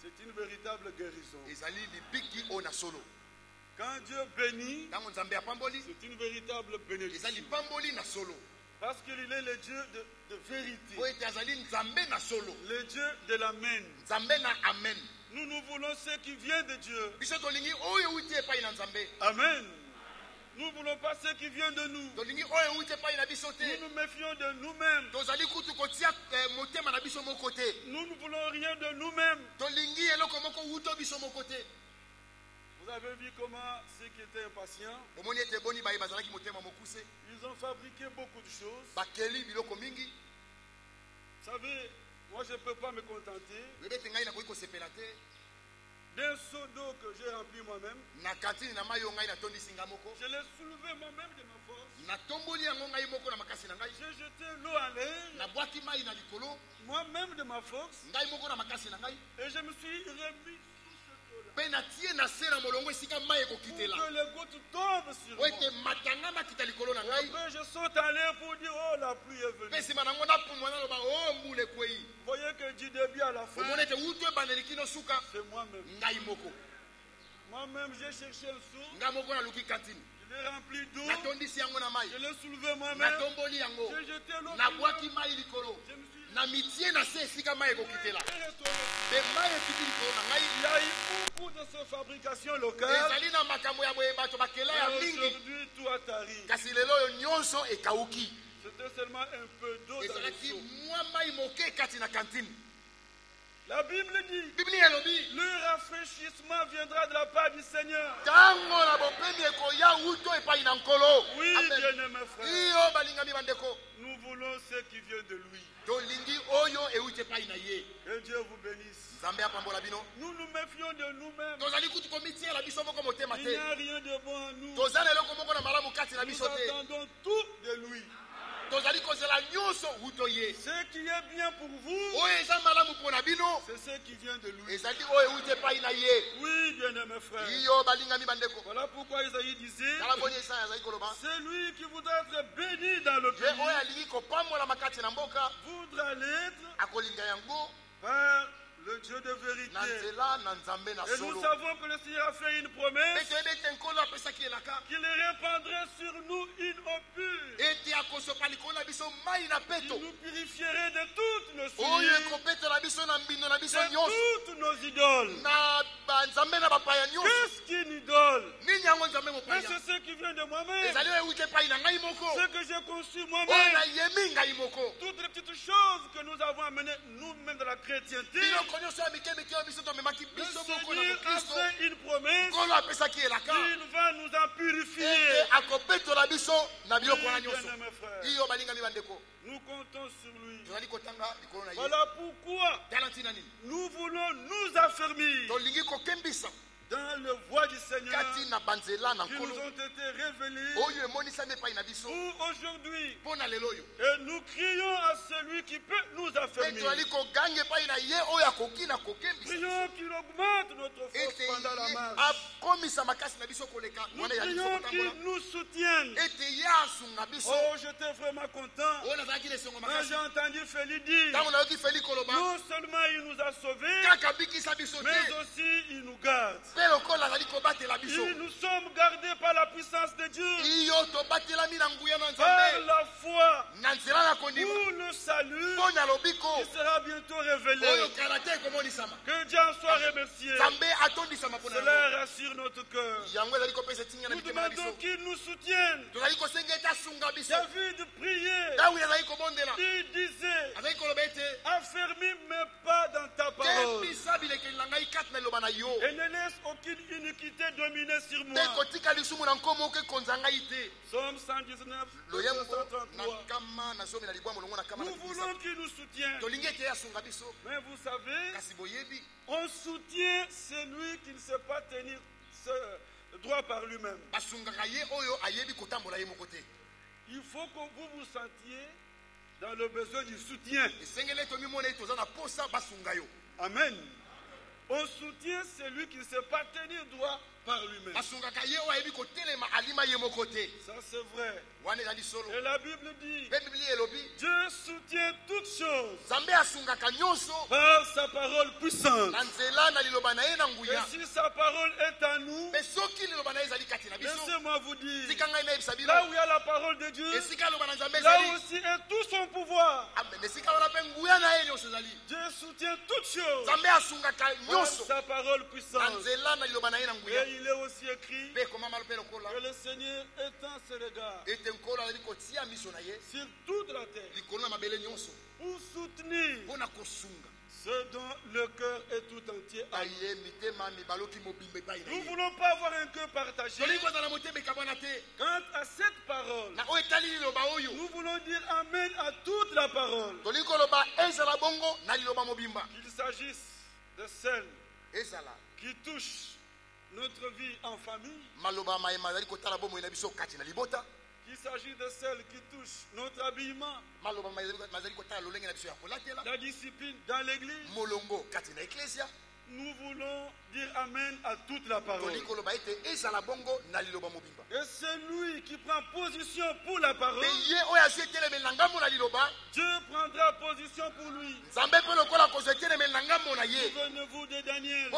c'est une véritable guérison. Quand Dieu bénit, c'est une véritable bénédiction. Parce qu'il est le Dieu de vérité. Le Dieu de l'Amen. Nous, nous voulons ce qui vient de Dieu. Amen. Nous ne voulons pas ce qui vient de nous. Nous nous méfions de nous-mêmes. Nous ne voulons rien de nous-mêmes. Vous avez vu comment ceux qui étaient impatients, ils ont fabriqué beaucoup de choses. Vous savez, moi je ne peux pas me contenter d'un seau d'eau que j'ai rempli moi-même. Je l'ai soulevé moi-même de ma force. J'ai jeté l'eau à l'air moi-même de ma force. Et je me suis remis sous cette eau-là. Pour que les gouttes tombent sur moi. Après je saute à l'air pour dire, oh la pluie est venue. Vous voyez que du début à la fin, c'est moi-même. Moi-même j'ai cherché le seau. Je l'ai rempli d'eau. Je l'ai soulevé moi-même. J'ai jeté l'eau. Je me suis il y a eu beaucoup de ces fabrications locales. Et aujourd'hui tout a tari. C'était seulement un peu d'eau dans le seau. La Bible dit, le rafraîchissement viendra de la part du Seigneur. Oui, bien-aimés frères, nous voulons ce qui vient de lui. Que Dieu vous bénisse. Nous nous méfions de nous-mêmes. Il n'y a rien de bon en nous. Nous attendons tout de lui. Ce qui est bien pour vous, c'est ce qui vient de lui. Oui, bien-aimés frères. Voilà pourquoi Isaïe disait, celui qui voudra être béni dans le pays voudra l'être par le Dieu de vérité. Et nous savons que le Seigneur a fait une promesse qu'il répandrait sur nous une eau pure. Il nous purifierait de toutes nos souillures, de toutes nos idoles. Qu'est-ce qu'une idole? Mais c'est ce qui vient de moi-même, ce que j'ai conçu moi-même. Toutes les petites choses que nous avons amenées nous-mêmes dans la chrétienté. Le Seigneur a fait une promesse. Il va nous en purifier. Nous comptons sur lui. Voilà pourquoi nous voulons nous affermir dans le voie du Seigneur qui nous ont été révélés pour aujourd'hui. Et nous crions à celui qui peut nous affermir. Prions qu'il augmente notre force pendant la marche. Nous prions qu'il nous soutienne. Oh, j'étais vraiment content quand j'ai entendu Félix dire non seulement il nous a sauvés, mais aussi il nous garde. Et nous sommes gardés par la puissance de Dieu, par la foi, pour le salut qui sera bientôt révélé. Que Dieu en soit remercié. Cela rassure notre cœur. Nous demandons qu'il nous soutienne. David priait. Il disait, affermis mes pas dans ta parole et ne laisse aucune iniquité dominer sur moi. Psaume 119, 133. Nous voulons qu'il nous soutienne. Mais vous savez, on soutient celui qui ne sait pas tenir ce droit par lui-même. Il faut que vous vous sentiez dans le besoin du soutien. Amen. On soutient celui qui ne sait pas tenir droit par lui-même. Ça c'est vrai. Et la Bible dit, Dieu soutient toutes choses par sa parole puissante. Et si sa parole est à nous, laissez-moi vous dire, là où il y a la parole de Dieu, là aussi est tout son pouvoir. Dieu soutient toutes choses par sa parole puissante. Et il est aussi écrit que le Seigneur étend ses regards sur toute la terre pour soutenir ceux dont le cœur est tout entier à nous. Nous ne voulons pas avoir un cœur partagé. Quant à cette parole, nous voulons dire Amen à toute la parole. Qu'il s'agisse de celle qui touche notre vie en famille, qu'il s'agit de celle qui touche notre habillement, la discipline dans l'église. Nous voulons dire Amen à toute la parole. Et celui qui prend position pour la parole, Dieu prendra position pour lui. Souvenez-vous de Daniel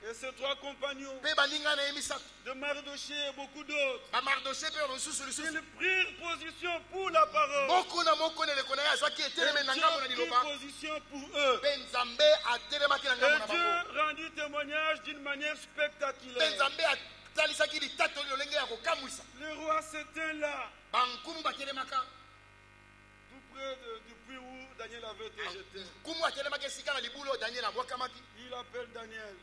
et ses trois compagnons, de Mardoché et beaucoup d'autres. Ils prirent position pour la parole. Et Dieu prit position pour eux. Et Dieu rendit témoignage d'une manière spectaculaire. Le roi s'éteint là, tout près du puits où Daniel avait été jeté. Il appelle Daniel.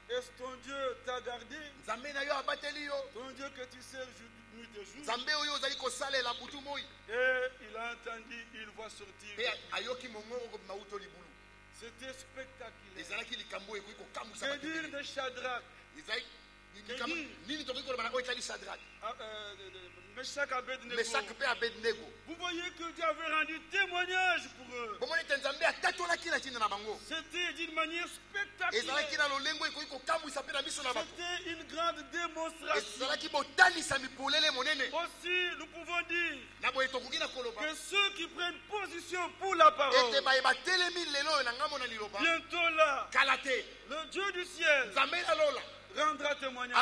Est-ce ton Dieu t'a gardé? Ton Dieu que tu sers nuit et jour. Et il a entendu une voix sortir. C'était spectaculaire. Que dire de Shadrach, Vous voyez que Dieu avait rendu témoignage pour eux. C'était d'une manière spectaculaire. C'était une grande démonstration. Aussi, nous pouvons dire que ceux qui prennent position pour la parole, bientôt là, le Dieu du ciel rendra témoignage.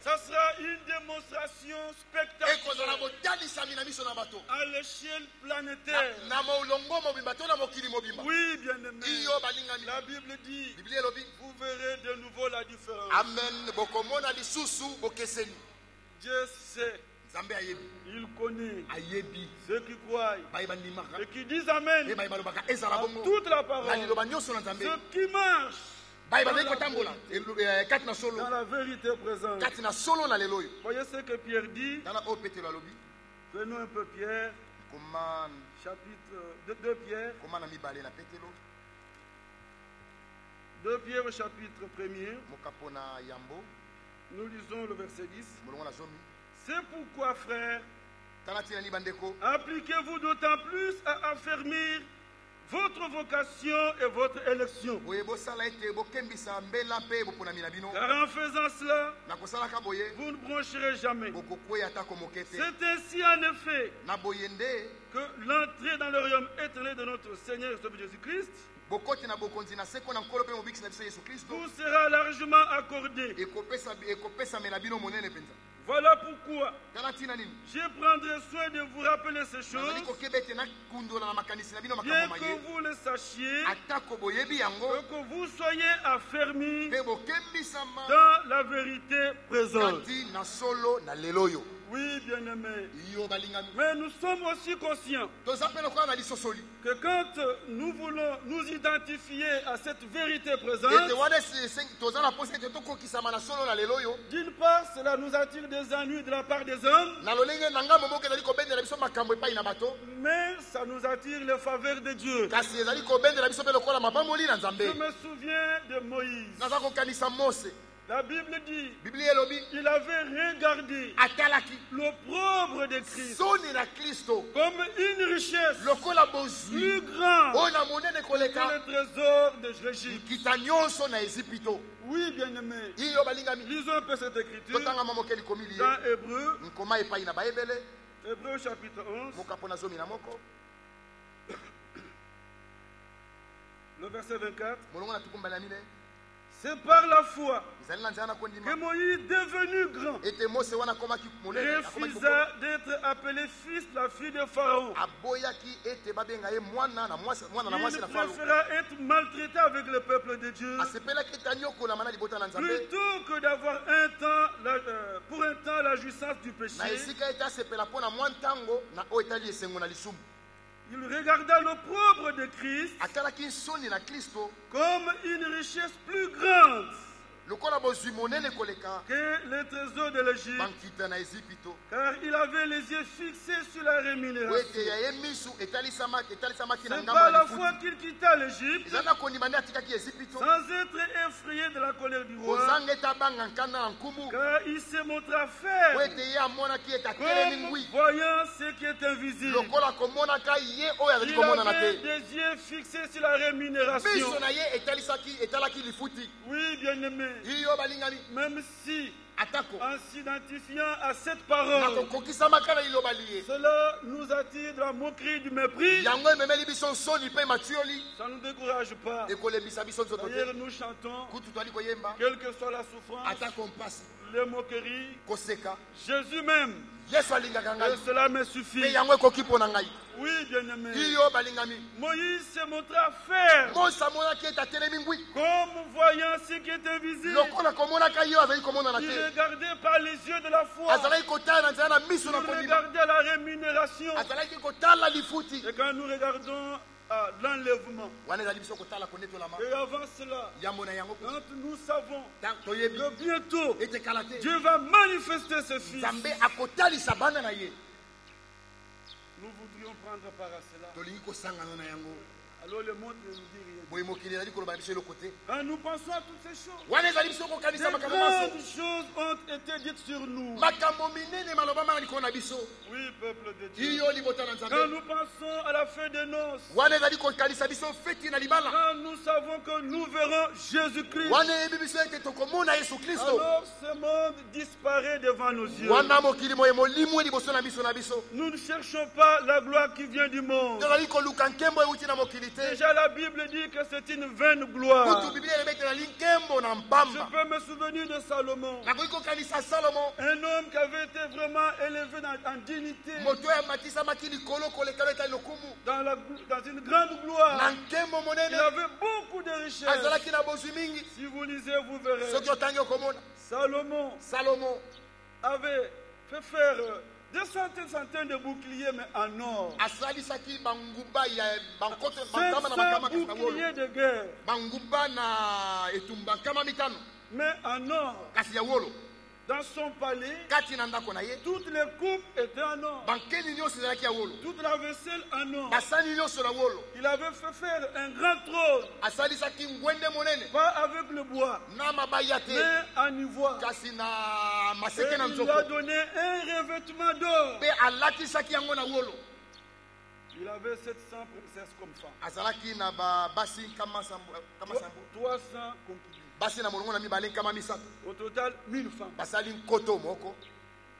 Ça sera une démonstration spectaculaire à l'échelle planétaire. Oui, bien-aimé. La Bible dit, vous verrez de nouveau la différence. Amen. Dieu sait. Il connaît ceux qui croient et qui disent Amen à toute la parole. Ceux qui marchent dans la vérité présente. Voyez ce que Pierre dit. Prenons un peu Pierre. Chapitre 2 Pierre. 2 Pierre au chapitre 1er. Nous lisons le verset 10. C'est pourquoi, frères, appliquez-vous d'autant plus à affermir votre vocation et votre élection. Car en faisant cela, vous ne broncherez jamais. C'est ainsi en effet que l'entrée dans le royaume éternel de notre Seigneur et Sauveur Jésus-Christ vous sera largement accordée. Voilà pourquoi je prendrai soin de vous rappeler ces choses, bien que vous le sachiez, et que vous soyez affermis dans la vérité présente. Oui, bien-aimés. Mais nous sommes aussi conscients que quand nous voulons nous identifier à cette vérité présente, d'une part, cela nous attire des ennuis de la part des hommes, mais ça nous attire les faveurs de Dieu. Je me souviens de Moïse. La Bible dit il avait regardé l'opprobre de Christ comme une richesse plus grande que le trésor de l'Égypte. Oui, bien-aimé. Lisons un peu cette écriture dans Hébreu. Hébreu chapitre 11. Le verset 24. C'est par la foi que Moïse, devenu grand, refusa d'être appelé fils de la fille de Pharaon. Il préféra être maltraité avec le peuple de Dieu plutôt que d'avoir pour un temps la jouissance du péché. Il regarda l'opprobre de Christ comme une richesse plus grande que le trésor de l'Égypte, car il avait les yeux fixés sur la rémunération. C'est par la foi qu'il quitta l'Égypte, sans être effrayé de la colère du roi, car il se montra ferme, comme voyant ce qui est invisible. Il avait des yeux fixés sur la rémunération. Oui, bien-aimé. Même si, en s'identifiant à cette parole, cela nous attire de la moquerie, du mépris, ça ne nous décourage pas. D'ailleurs, nous chantons, quelle que soit la souffrance, les moqueries, Jésus même, et cela me suffit. Oui, bien-aimé. Moïse se montra ferme, comme voyant ce qui est invisible. Il regardait par les yeux de la foi. Il regardait la rémunération. Et quand nous regardons l'enlèvement, et avant cela, quand nous savons que bientôt Dieu va manifester ses fils, nous voudrions prendre part à cela. Alors le monde ne nous dit rien. Quand nous pensons à toutes ces choses, Des grandes choses ont été dites sur nous. Oui, peuple de Dieu. Quand nous pensons à la fête des noces, quand nous savons que nous verrons Jésus-Christ, alors ce monde disparaît devant nos yeux. Nous ne cherchons pas la gloire qui vient du monde. Déjà la Bible dit que c'est une vaine gloire. Je peux me souvenir de Salomon, un homme qui avait été vraiment élevé en dignité, dans une grande gloire. Il avait beaucoup de richesses. Si vous lisez, vous verrez. Salomon avait fait faire des centaines de boucliers, mais en or. 500 boucliers de guerre, mais en or. Dans son palais, toutes les coupes étaient en or. Toute la vaisselle en or. Il avait fait faire un grand trône, pas avec le bois, mais en ivoire. Et il lui a donné un revêtement d'or. Il avait 700 princesses comme femmes, 300 concubines. Au total, 1000 femmes.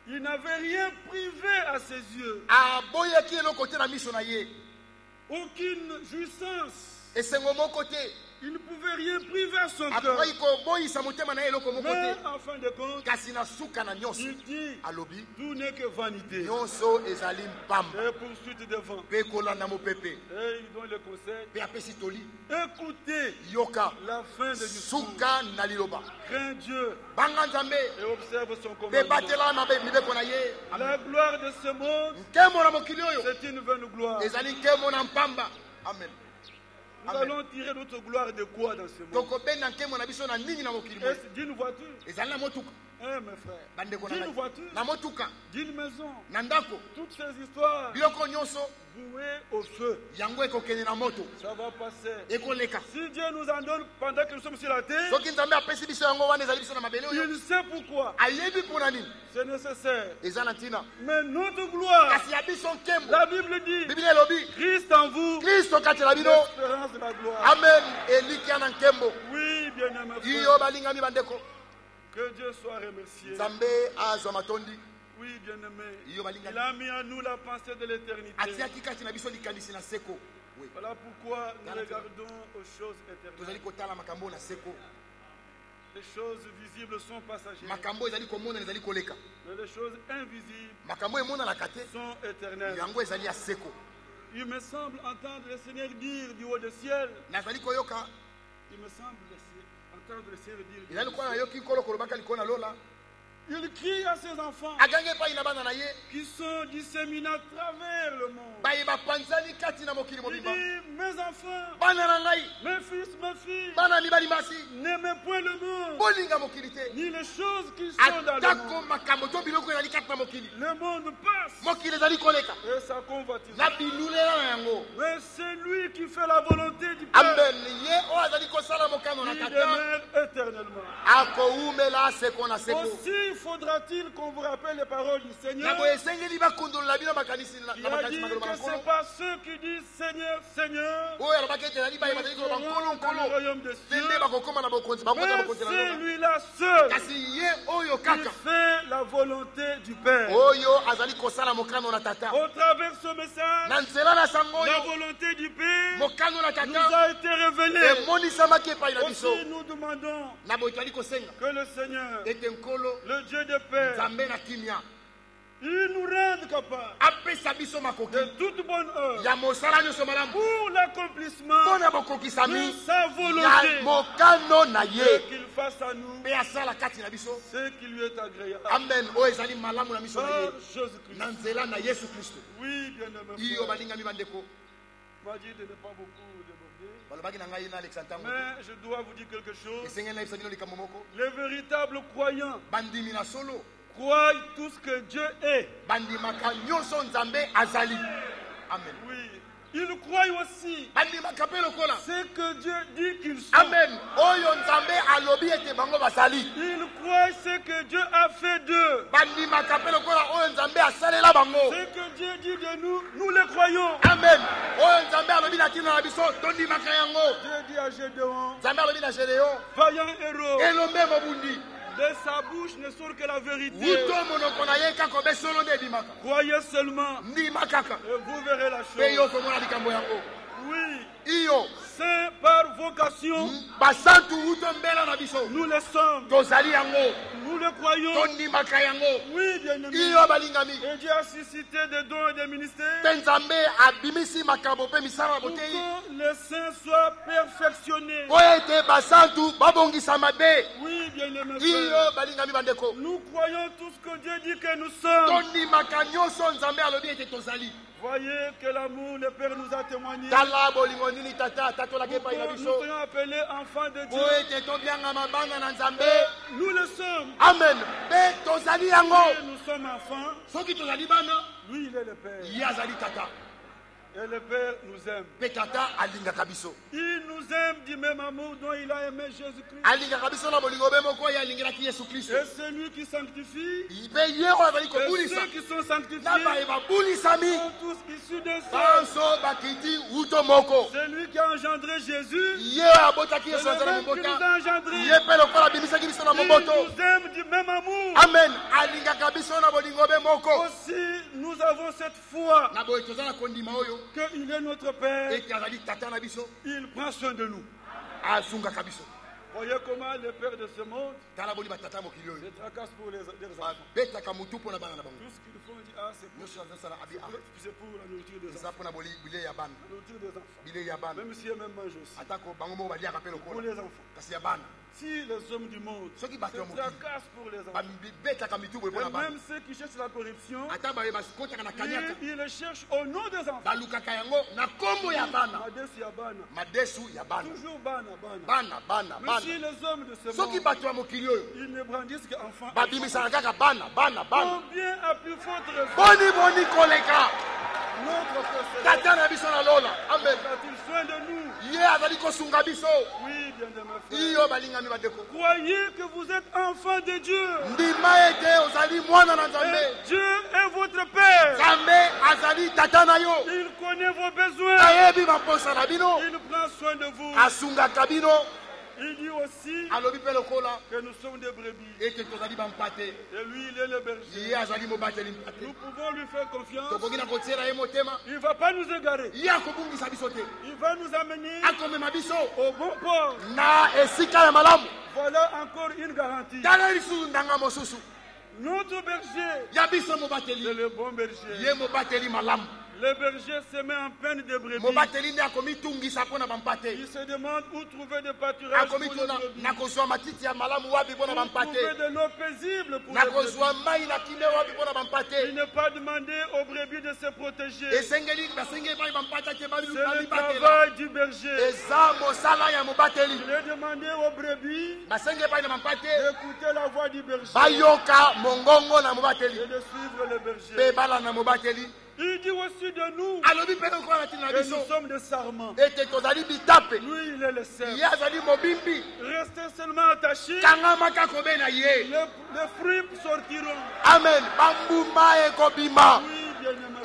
Il n'avait rien privé à ses yeux. Aucune jouissance. Il ne pouvait rien priver à son cœur. Mais en fin de compte, il dit, tout n'est que vanité et poursuite de vent. Et il donne le conseil, écoutez la fin de discours. Crains Dieu et observe son commandement. La gloire de ce monde, c'est une vaine gloire. Amen. Nous allons tirer notre gloire de quoi dans ce monde? Est-ce d'une voiture? Mes frères, d'une voiture, d'une maison, toutes ces histoires vouées au feu, ça va passer. Si Dieu nous en donne pendant que nous sommes sur la terre, il sait pourquoi. C'est nécessaire. Mais notre gloire, la Bible dit, Christ en vous, l'espérance de la gloire. Amen. Oui, bien-aimé frère. Que Dieu soit remercié. Oui, bien-aimé. Il a mis en nous la pensée de l'éternité. Voilà pourquoi nous regardons aux choses éternelles. Les choses visibles sont passagères, mais les choses invisibles sont éternelles. Il me semble entendre le Seigneur dire du haut du ciel. Il me semble entendre le Seigneur dire du haut du ciel. Il crie à ses enfants qui sont disséminés à travers le monde. Il dit, mes enfants, mes fils, mes filles, n'aimez point le monde, ni les choses qui sont dans le monde. Le monde passe et sa convoitise. Mais c'est lui qui fait la volonté du Père. Il demeure éternellement. Aussi faudra-t-il qu'on vous rappelle les paroles du Seigneur. Il a dit que ce n'est pas ceux qui disent Seigneur, Seigneur, qui entreront dans le royaume des cieux, mais c'est lui-là seul qui fait la volonté du Père. Au travers de ce message, la volonté du Père nous a été révélée. Aussi nous demandons que le Seigneur, le Dieu de paix, il nous rende capable de toute bonne œuvre pour l'accomplissement de sa volonté, et qu'il fasse à nous ce qui lui est agréable. Amen. Par Jésus-Christ. Oui, bien-aimé. Il m'a dit de ne pas beaucoup déborder, mais je dois vous dire quelque chose. Les véritables croyants croient tout ce que Dieu est. Amen. Oui, Ils croient aussi ce que Dieu dit qu'ils sont. Amen. Ils croient ce que Dieu a fait d'eux. Ce que Dieu dit de nous, nous le croyons. Amen. Dieu dit à Gédéon, vaillant héros, de sa bouche ne sort que la vérité. Croyez seulement et vous verrez la chose. Oui. C'est par vocation. Nous le sommes. Nous le croyons. Oui, bien-aimé. Et Dieu a suscité des dons et des ministères pour que les saints soient perfectionnés. Oui, bien-aimé. Nous croyons tout ce que Dieu dit que nous sommes. Voyez que l'amour, le Père nous a témoigné. Nous soyons appelés enfants de Dieu. Nous le sommes. Amen. Nous sommes enfants. Lui, il est le Père. Et le Père nous aime. Il nous aime du même amour dont il a aimé Jésus-Christ. Et celui qui sanctifie, et ceux qui sont sanctifiés, sont tous issus de ça. Celui qui a engendré Jésus, c'est le même qui nous a engendrés. Il nous aime du même amour. Amen. Aussi, nous avons cette foi qu'il est notre Père. Il prend soin de nous. Voyez comment les pères de ce monde se tracassent pour les enfants. Tout ce qu'ils font, ils disent, ah, c'est pour la nourriture des enfants. La nourriture des enfants. Même si eux-mêmes mangent aussi. Pour les enfants. Si les hommes du monde se tracassent pour les enfants, et même ceux qui cherchent la corruption, ils les cherchent au nom des enfants. Madesu Yabana. Toujours Bana. Mais si les hommes de ce monde, ils ne brandissent qu'enfants, combien à plus forte raison notre Père a-t-il soin de nous? Oui, bien de mes frères. Croyez que vous êtes enfants de Dieu. Et Dieu est votre Père. Il connaît vos besoins. Il prend soin de vous. Il dit aussi que nous sommes des brebis. Et lui, il est le berger. Nous pouvons lui faire confiance. Il ne va pas nous égarer. Il va nous amener au bon port. Voilà encore une garantie. Notre berger, c'est le bon berger. Le berger se met en peine de brebis. Il se demande où trouver des pâturages pour les brebis. Où trouver de l'eau paisible pour les brebis. Il n'est pas demandé aux brebis de se protéger. C'est le travail du berger. Il est demandé aux brebis d'écouter la voix du berger et de suivre le berger. Il dit aussi de nous que nous sommes des sarments. Lui, il est le cerf. Restez seulement attachés. Les fruits sortiront. Amen. Oui, bien-aimés.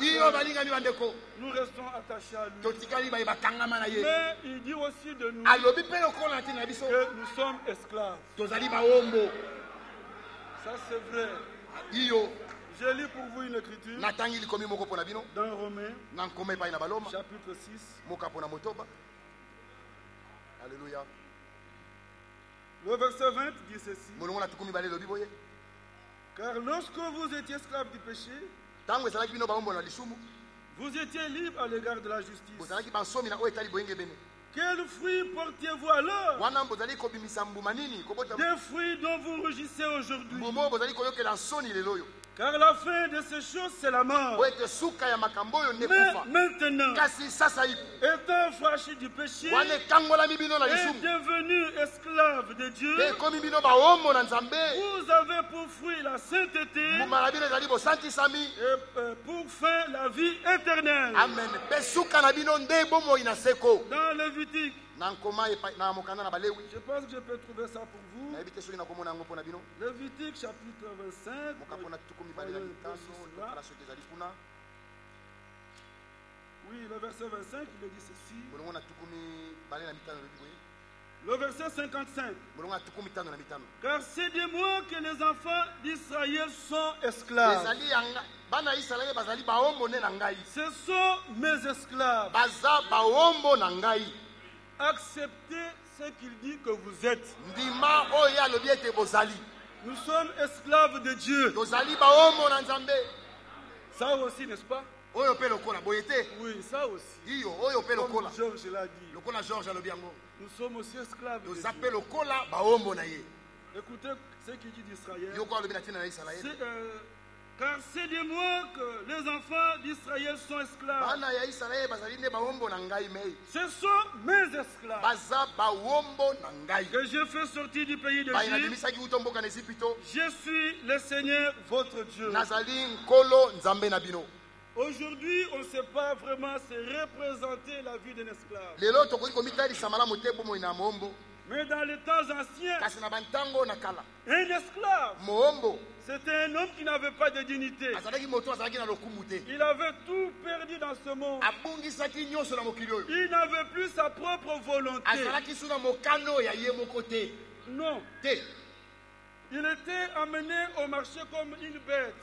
Nous restons attachés à lui. Mais il dit aussi de nous que nous sommes esclaves. Ça, c'est vrai. J'ai lu pour vous une écriture dans Romains, chapitre 6. Alléluia. Le verset 20 dit ceci. Car lorsque vous étiez esclaves du péché, vous étiez libres à l'égard de la justice. Quels fruits portiez-vous alors? Des fruits dont vous rougissez aujourd'hui. Car la fin de ces choses, c'est la mort. Mais maintenant, étant franchi du péché et devenu esclave de Dieu, vous avez pour fruit la sainteté et pour fin la vie éternelle. Amen. Dans Lévitique, je pense que je peux trouver ça pour vous. Lévitique chapitre 25. Oui, le verset 25, il dit ceci. Le verset 55. Car c'est de moi que les enfants d'Israël sont esclaves. Ce sont mes esclaves. Acceptez ce qu'il dit que vous êtes. Nous sommes esclaves de Dieu. Ça aussi, n'est-ce pas? Oui, ça aussi. Comme Georges l'a dit. Nous sommes aussi esclaves de Dieu. Écoutez ce qu'il dit d'Israël. Car c'est de moi que les enfants d'Israël sont esclaves. Ce sont mes esclaves que je fais sortir du pays d'Égypte. Je suis le Seigneur votre Dieu. Aujourd'hui, on ne sait pas vraiment se représenter la vie d'un esclave. Mais dans les temps anciens, un esclave, c'était un homme qui n'avait pas de dignité. Il avait tout perdu dans ce monde. Il n'avait plus sa propre volonté. Non. Il était amené au marché comme une bête.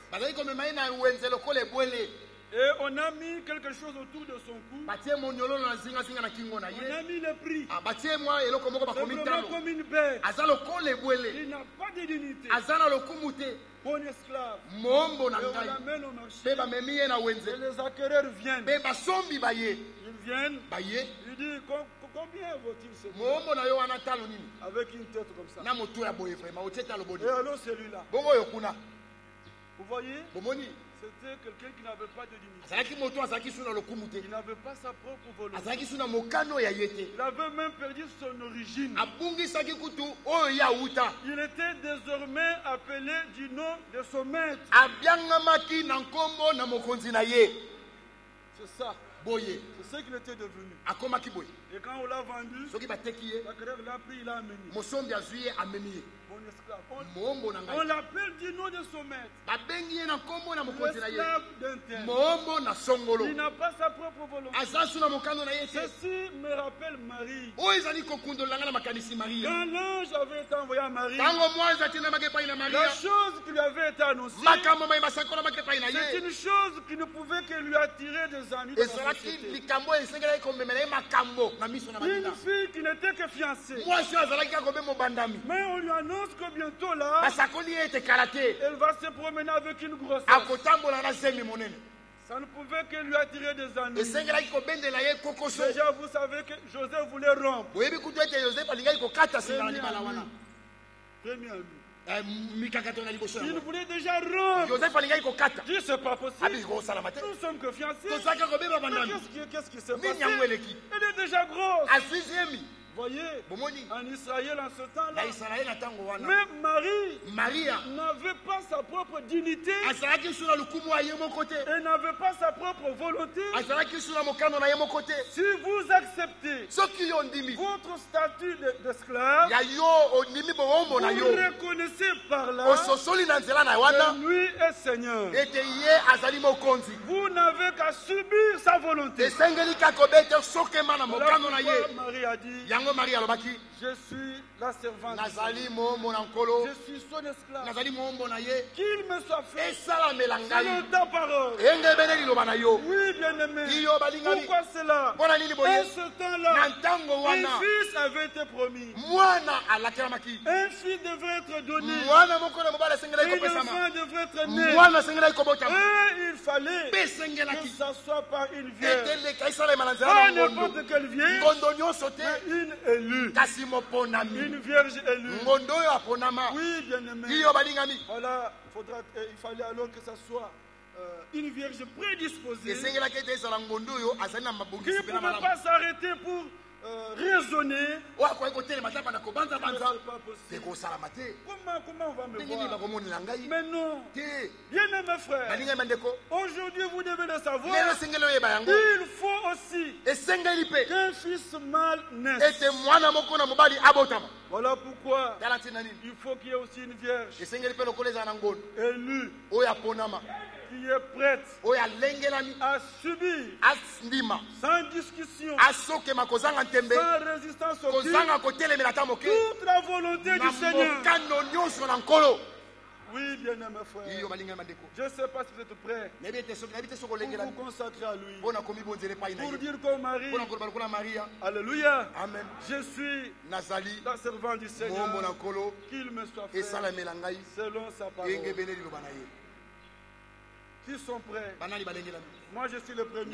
Et on a mis quelque chose autour de son cou. On a mis le prix. Simplement comme une bête. Il n'a pas de dignité. Bon esclave. Et on l'amène au marché. Et les acquéreurs viennent. Ils viennent. Il dit combien vaut-il ce prix? Avec une tête comme ça. Et alors celui-là. Vous voyez? C'était quelqu'un qui n'avait pas de dignité. Il n'avait pas sa propre volonté. Il avait même perdu son origine. Il était désormais appelé du nom de son maître. C'est ça. C'est ce qu'il était devenu. Et quand on l'a vendu, l'acquéreur l'a pris, il l'a amené. Mon esclave. On l'appelle du nom de son maître. L'esclave d'un tel. Il n'a pas sa propre volonté. Ceci me rappelle Marie. Quand l'ange avait été envoyé à Marie, la chose qui lui avait été annoncée, c'est une chose qui ne pouvait que lui attirer des amis. Une fille qui n'était que fiancée. Mais on lui annonce que bientôt là, elle va se promener avec une grossesse. Ça ne pouvait que lui attirer des ennuis. Déjà, vous savez que Joseph voulait rompre. Premier ami. Il voulait déjà rompre. Dit, c'est pas possible. Nous sommes que fiancés. Qu'est-ce qui s'est passé? Elle est déjà grosse. Voyez, en Israël en ce temps-là, même Marie n'avait pas sa propre dignité. Elle n'avait pas sa propre volonté. Si vous acceptez votre statut d'esclave, vous reconnaissez par là que lui est Seigneur. Vous n'avez qu'à subir sa volonté. Marie a dit, je suis la servante. Je suis son esclave. Qu'il me soit fait selon ta parole. Oui, bien-aimé. Pourquoi cela? En ce temps-là, un fils avait été promis. Un fils devrait être donné. Un enfant devrait être né. Et il fallait que ça soit par une vierge. Pas n'importe quelle vierge, mais une élue. Une vierge élue. Oui, bien-aimé. Voilà, il fallait alors que ça soit une vierge prédisposée qui ne pouvait pas s'arrêter pour raisonner. Comment on va me voir? Mais non. Bien-aimé frère, aujourd'hui vous devez le savoir. Il faut aussi qu'un fils mâle naisse. Voilà pourquoi il faut qu'il y ait aussi une vierge élue qui est prête à subir sans discussion, sans résistance aucune, toute la volonté du Seigneur. Oui, bien-aimé frère. Je ne sais pas si vous êtes prêts pour vous consacrer à lui. Pour dire comme Marie, alléluia, amen. Je suis la servante du Seigneur, qu'il me soit fait selon sa parole. Qui sont prêts? Moi je suis le premier.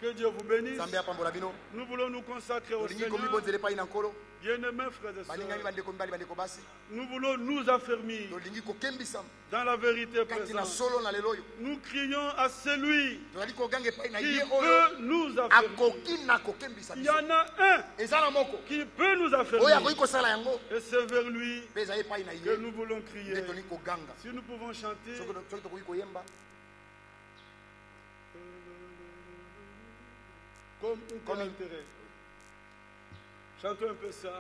Que Dieu vous bénisse. Nous voulons nous consacrer au Seigneur. Bien-aimés frères et sœurs, nous voulons nous affermir dans la vérité présente. Nous crions à celui qui peut nous affermir. Il y en a un qui peut nous affermir. Et c'est vers lui que nous voulons crier. Si nous pouvons chanter. Comme intérêt. Chantons un peu ça.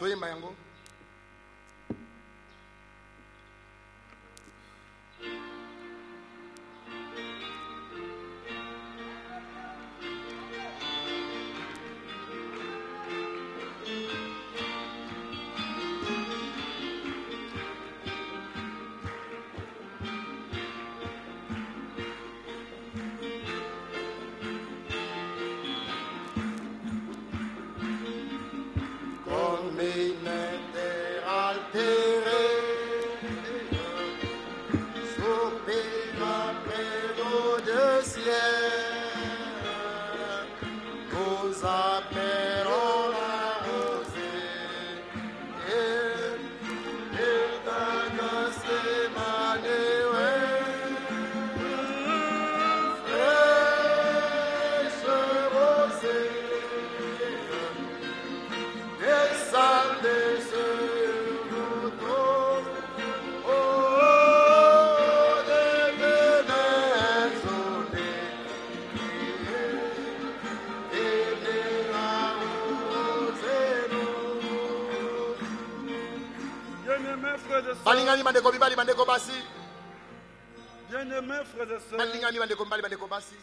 Bien-aimés frères et sœurs,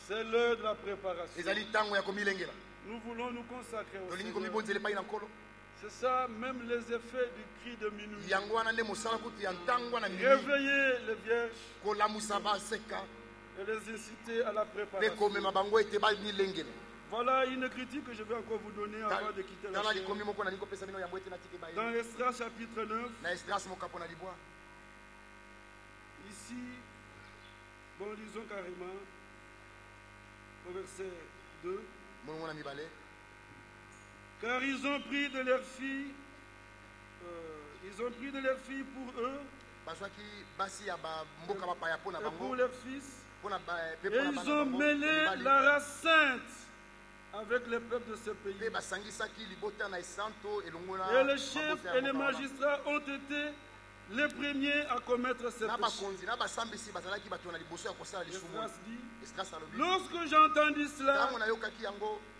c'est l'heure de la préparation. Nous voulons nous consacrer au Seigneur. C'est ça, même les effets du cri de minuit. Réveiller les vierges et les inciter à la préparation. Voilà une critique que je vais encore vous donner avant de quitter la chair. Dans Esdras chapitre 9, ici, bon, lisons carrément au verset 2. Car ils ont pris de leurs filles, pour eux, et pour leurs fils, et ils ont mêlé la race sainte avec les peuples de ce pays. Et les chefs et les magistrats ont été les premiers à commettre ces péchés. Lorsque j'entendis cela,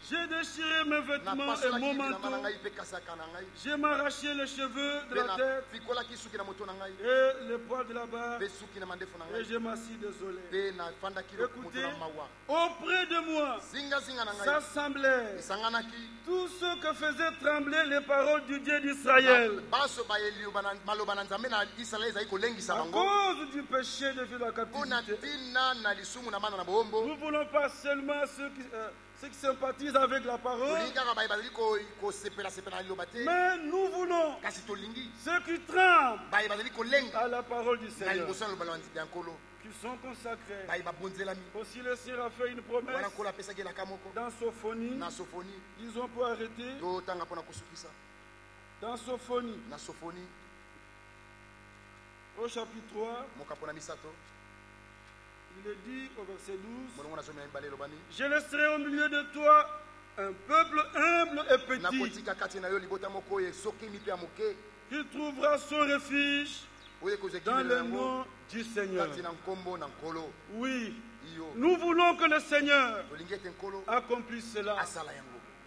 j'ai déchiré mes vêtements et mon manteau. J'ai m'arraché les cheveux de la tête et les poils de la barbe. Et je m'assis désolé. Écoutez, auprès de moi s'assemblaient tous ceux que faisaient trembler les paroles du Dieu d'Israël. cause du péché de la captivité. Nous ne voulons pas seulement ceux qui sympathisent avec la parole, mais nous voulons ceux qui tremblent à la parole du Seigneur, qui sont consacrés. Aussi le Seigneur a fait une promesse dans Sophonie, disons pour arrêter, dans Sophonie, au chapitre 3, il est dit au verset 12, je laisserai au milieu de toi un peuple humble et petit, qui trouvera son refuge dans le nom du Seigneur. Oui, nous voulons que le Seigneur accomplisse cela.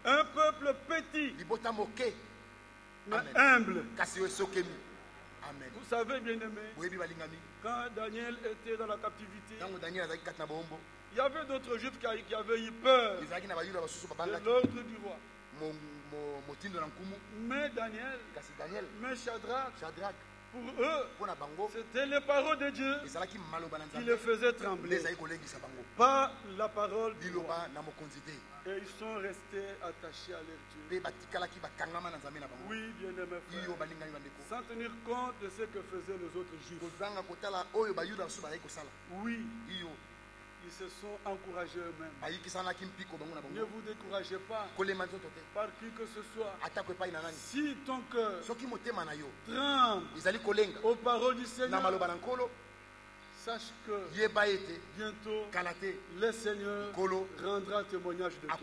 Un peuple petit, mais humble. Vous savez, bien aimé, quand Daniel était dans la captivité, il y avait d'autres Juifs qui avaient eu peur de l'ordre du roi. Mais Daniel, mais Shadrach, pour eux, c'était les paroles de Dieu qui les faisaient trembler, pas la parole du roi. Et ils sont restés attachés à leur Dieu. Oui, bien-aimés frères, sans tenir compte de ce que faisaient les autres Juifs. Oui, ils se sont encouragés eux-mêmes. Ne vous découragez pas par qui que ce soit. Si ton cœur tremble aux paroles du Seigneur, sache que bientôt le Seigneur rendra témoignage de toi.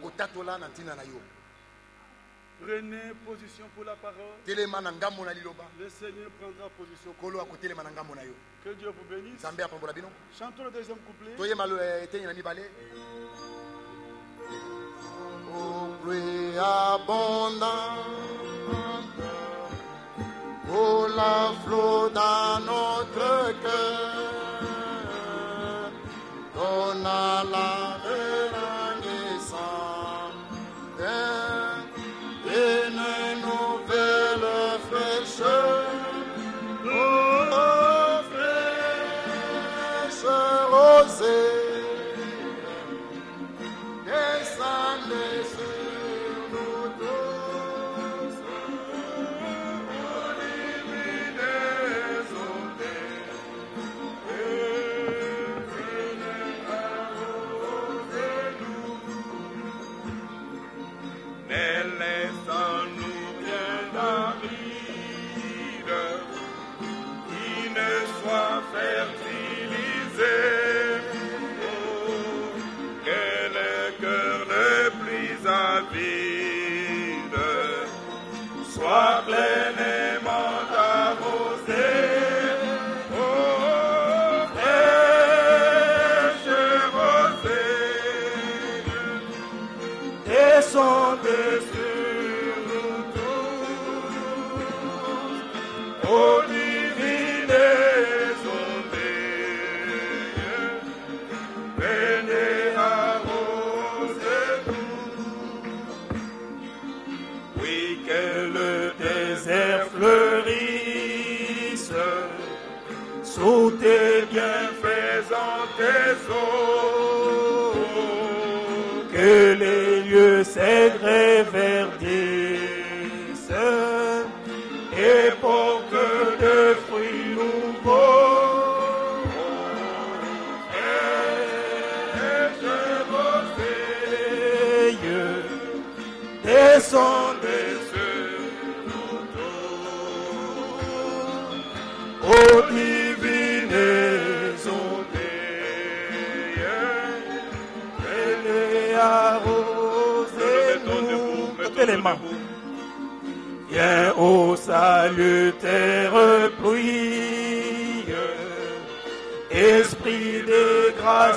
Prenez position pour la parole. Le Seigneur prendra position pour toi. Que Dieu vous bénisse. Chantons le deuxième couplet. Ô pluie abondante, ô la flot dans notre cœur, donne à la renaissance une nouvelle fraîcheur, ô fraîche rosée. Descendez sur nous tous, oliviers désolés, et venez arroser-nous. Mais laissons-nous bien d'arrive, qui ne soit fertilisé. Sois pleinement arrosé, ô fraîche rosée, descendez sur nous tous, ô divines ondées, venez arroser tout. Oui, que le désert fleurisse sous tes bienfaits en tes eaux, que les lieux cèdres verdissent et portent de fruits nouveaux. Descendez sur nous tous, ô divines ondées, venez arroser-nous. Mettez les mains. Viens ô salutaire pluie, esprit de grâce.